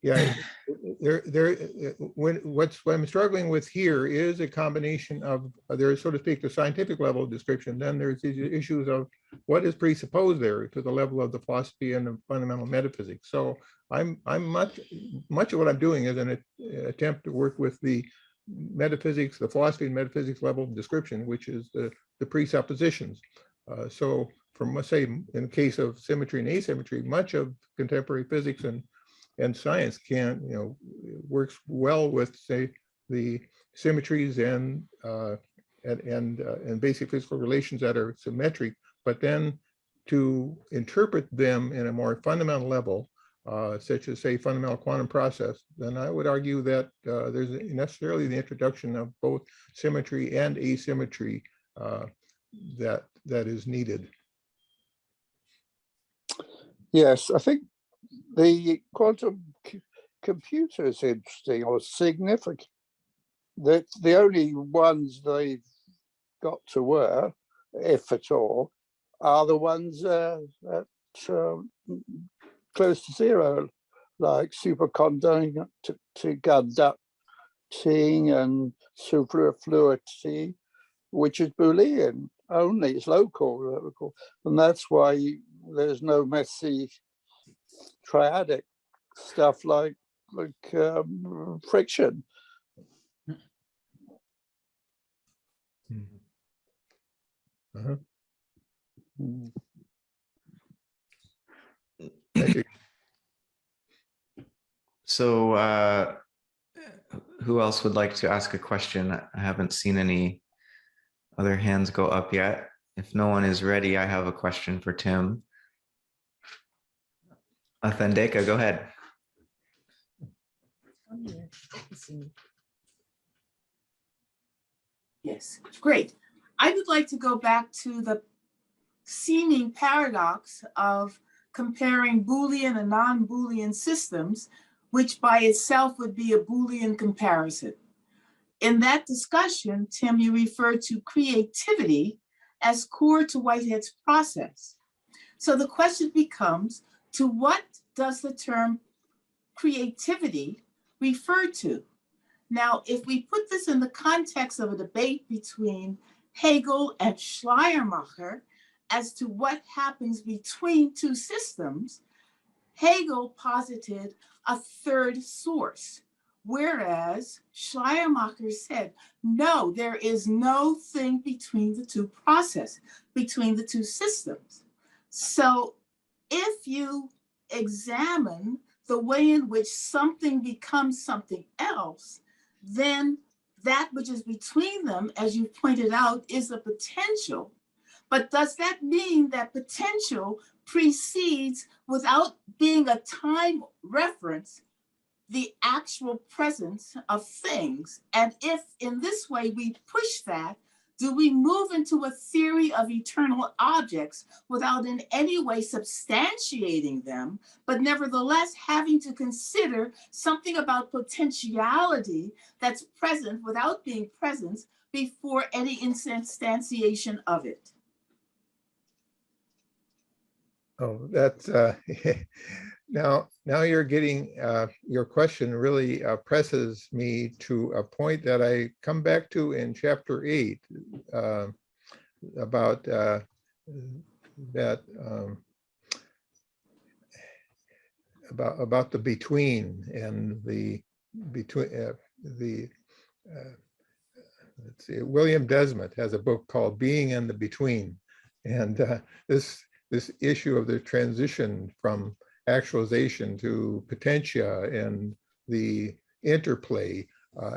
Yeah, what I'm struggling with here is a combination of, there's, so to speak, the scientific level of description. Then there's these issues of what is presupposed there to the level of the philosophy and the fundamental metaphysics. So I'm much of what I'm doing is an attempt to work with the metaphysics, the philosophy and metaphysics level of description, which is the presuppositions. So from, let's say, in the case of symmetry and asymmetry, much of contemporary physics and science works well with, say, the symmetries and basic physical relations that are symmetric, but then to interpret them in a more fundamental level, such as, say, fundamental quantum process, then I would argue that there's necessarily the introduction of both symmetry and asymmetry that is needed. Yes, I think the quantum computer is interesting or significant. That the only ones they've got to work, if at all, are the ones that close to zero, like superconducting and superfluidity, which is Boolean only, it's local, and that's why there's no messy triadic stuff like friction. Uh-huh. So who else would like to ask a question? I haven't seen any other hands go up yet. If no one is ready, I have a question for Tim. Athendeka, go ahead. Yes, great. I would like to go back to the seeming paradox of comparing Boolean and non-Boolean systems, which by itself would be a Boolean comparison. In that discussion, Tim, you referred to creativity as core to Whitehead's process. So the question becomes, to what does the term creativity refer to? Now, if we put this in the context of a debate between Hegel and Schleiermacher as to what happens between two systems, Hegel posited a third source, whereas Schleiermacher said, no, there is no thing between the two processes, between the two systems. So if you examine the way in which something becomes something else, then that which is between them, as you pointed out, is the potential. But does that mean that potential precedes, without being a time reference, the actual presence of things? And if in this way we push that, do we move into a theory of eternal objects without in any way substantiating them, but nevertheless having to consider something about potentiality that's present without being present before any instantiation of it? Oh, that's now you're getting your question really presses me to a point that I come back to in chapter 8 about that about the between and the between let's see, William Desmond has a book called Being in the Between, and this issue of the transition from actualization to potentia and the interplay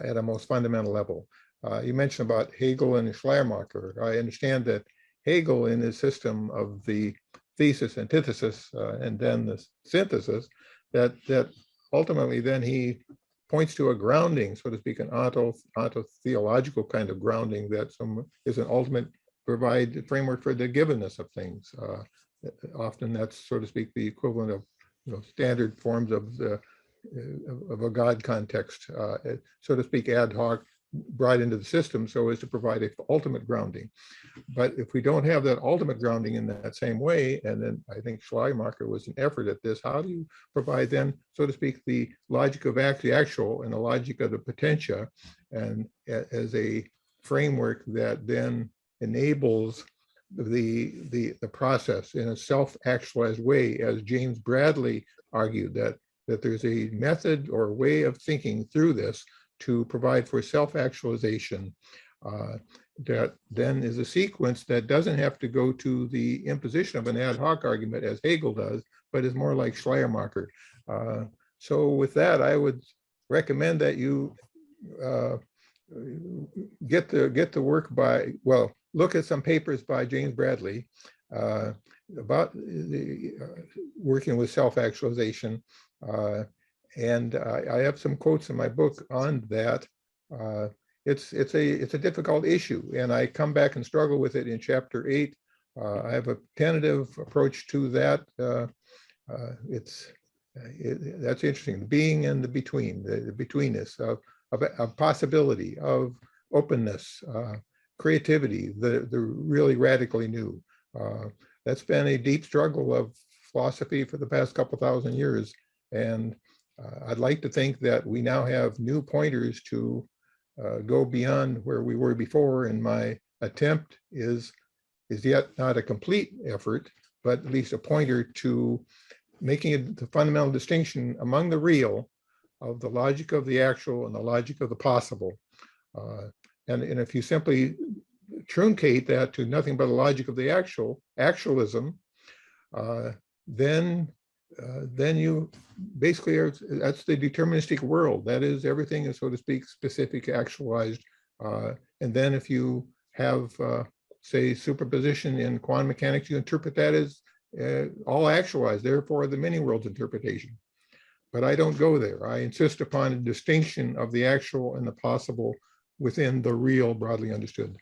at a most fundamental level. You mentioned about Hegel and Schleiermacher. I understand that Hegel, in his system of the thesis, antithesis, and then the synthesis, that ultimately then he points to a grounding, so to speak, an ontotheological kind of grounding that is an ultimate provide framework for the givenness of things. Often that's, so to speak, the equivalent of standard forms of a God context, so to speak, ad hoc, brought into the system so as to provide an ultimate grounding. But if we don't have that ultimate grounding in that same way, and then I think Schleiermacher was an effort at this, how do you provide then, so to speak, the logic of the actual and the logic of the potentia, and as a framework that then enables the process in a self-actualized way, as James Bradley argued, that there's a method or way of thinking through this to provide for self-actualization that then is a sequence that doesn't have to go to the imposition of an ad hoc argument as Hegel does, but is more like Schleiermacher. So with that, I would recommend that you get the work by, well, look at some papers by James Bradley about working with self-actualization. And I have some quotes in my book on that. It's a difficult issue, and I come back and struggle with it in chapter 8. I have a tentative approach to that. That's interesting. Being in the between, the betweenness of possibility, of openness, creativity, the really radically new. That's been a deep struggle of philosophy for the past couple thousand years. And I'd like to think that we now have new pointers to go beyond where we were before. And my attempt is yet not a complete effort, but at least a pointer to making the fundamental distinction among the real of the logic of the actual and the logic of the possible. And if you simply truncate that to nothing but a logic of the actualism, then you basically that's the deterministic world. That is, everything is, so to speak, specific, actualized. And then if you have, say, superposition in quantum mechanics, you interpret that as all actualized, therefore the many worlds interpretation. But I don't go there. I insist upon a distinction of the actual and the possible within the real, broadly understood.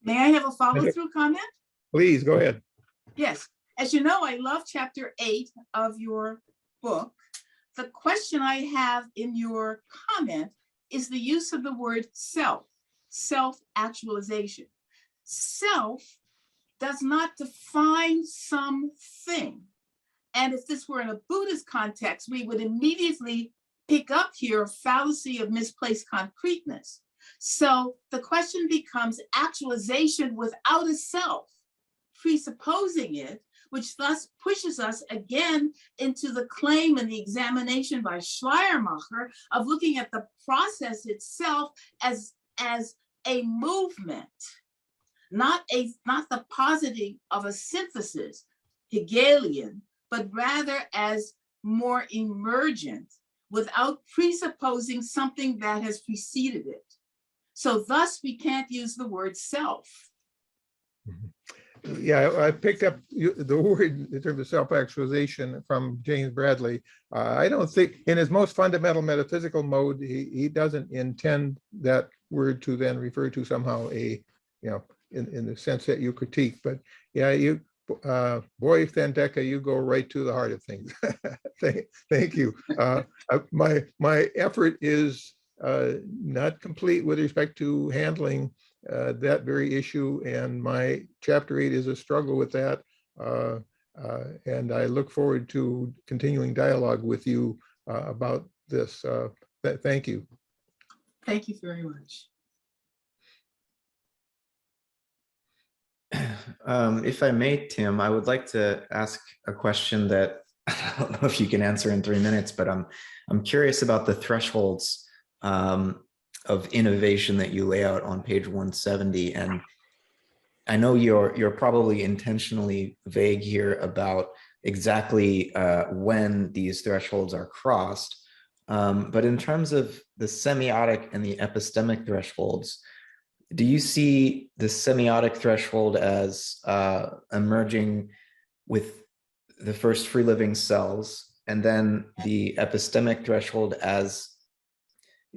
May I have a follow-through comment? Please, go ahead. Yes. As you know, I love chapter 8 of your book. The question I have in your comment is the use of the word self, self-actualization. Self does not define something. And if this were in a Buddhist context, we would immediately pick up here a fallacy of misplaced concreteness. So the question becomes actualization without a self, presupposing it, which thus pushes us again into the claim and the examination by Schleiermacher of looking at the process itself as a movement, not the positing of a synthesis, Hegelian, but rather as more emergent without presupposing something that has preceded it. So thus we can't use the word self. Yeah, I picked up the word in terms of self-actualization from James Bradley. I don't think in his most fundamental metaphysical mode, he doesn't intend that word to then refer to somehow a, in the sense that you critique, but yeah, boy, Thandeka, you go right to the heart of things. Thank you. My effort is not complete with respect to handling that very issue, and my chapter 8 is a struggle with that. And I look forward to continuing dialogue with you about this. Thank you. Thank you very much. If I may, Tim, I would like to ask a question that I don't know if you can answer in 3 minutes, but I'm curious about the thresholds of innovation that you lay out on page 170. And I know you're probably intentionally vague here about exactly when these thresholds are crossed. But in terms of the semiotic and the epistemic thresholds, do you see the semiotic threshold as emerging with the first free living cells, and then the epistemic threshold as,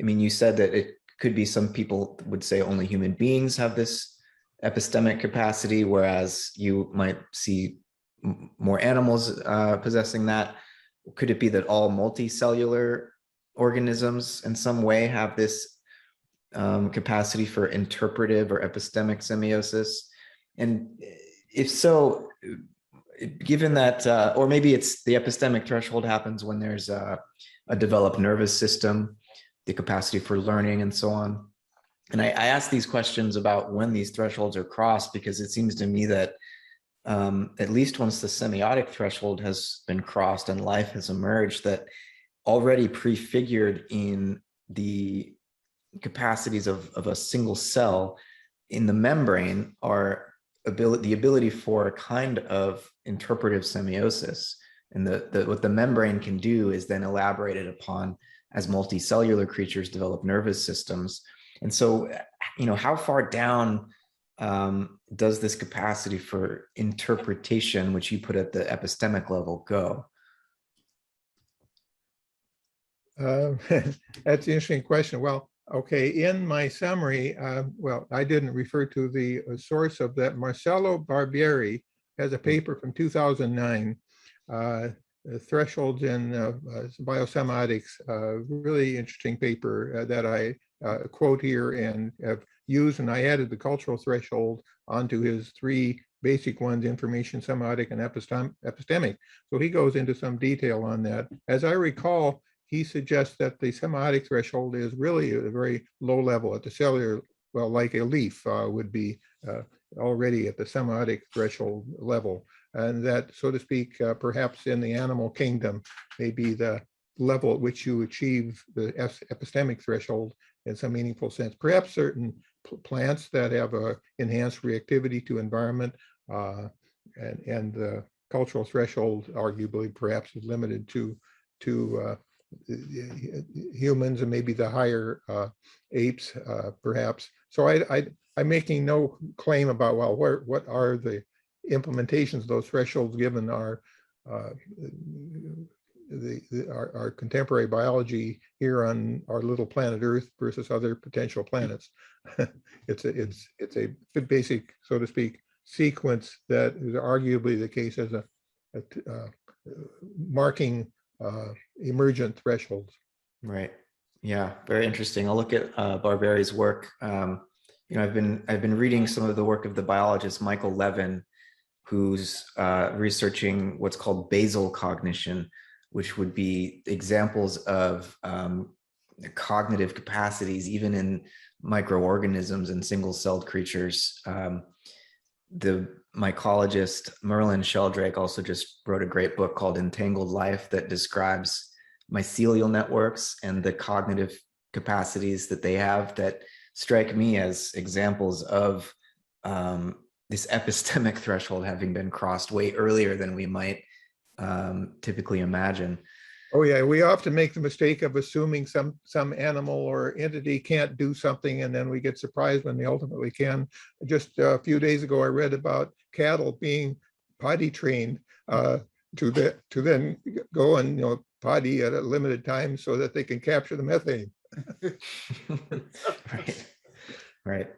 I mean, you said that it could be, some people would say only human beings have this epistemic capacity, whereas you might see more animals possessing that. Could it be that all multicellular organisms in some way have this capacity for interpretive or epistemic semiosis? And if so, given that, or maybe it's the epistemic threshold happens when there's a developed nervous system, the capacity for learning and so on. And I ask these questions about when these thresholds are crossed, because it seems to me that at least once the semiotic threshold has been crossed and life has emerged, that already prefigured in the capacities of a single cell in the membrane are the ability for a kind of interpretive semiosis. And what the membrane can do is then elaborated upon as multicellular creatures develop nervous systems. And so, how far down does this capacity for interpretation, which you put at the epistemic level, go? That's an interesting question. Well, okay, in my summary, well, I didn't refer to the source of that. Marcello Barbieri has a paper from 2009, Thresholds in Biosemiotics, really interesting paper that I quote here and have used, and I added the cultural threshold onto his 3 basic ones: information, semiotic, and epistemic. So he goes into some detail on that. As I recall, he suggests that the semiotic threshold is really a very low level at the cellular, well, like a leaf would be already at the semiotic threshold level. And that, so to speak, perhaps in the animal kingdom, may be the level at which you achieve the epistemic threshold in some meaningful sense. Perhaps certain plants that have a enhanced reactivity to environment, and the cultural threshold arguably perhaps is limited to humans and maybe the higher apes, perhaps. So I'm making no claim about, well, what are the implementations of those thresholds given our our contemporary biology here on our little planet Earth versus other potential planets. It's a basic, so to speak, sequence that is arguably the case as a marking emergent thresholds. Right. Yeah, very interesting. I'll look at Barberi's work. You know, I've been reading some of the work of the biologist Michael Levin, who's researching what's called basal cognition, which would be examples of cognitive capacities, even in microorganisms and single-celled creatures. The mycologist Merlin Sheldrake also just wrote a great book called Entangled Life that describes mycelial networks and the cognitive capacities that they have that strike me as examples of this epistemic threshold having been crossed way earlier than we might typically imagine. Oh yeah, we often make the mistake of assuming some animal or entity can't do something, and then we get surprised when they ultimately can. Just a few days ago, I read about cattle being potty trained to then go and potty at a limited time so that they can capture the methane. Right.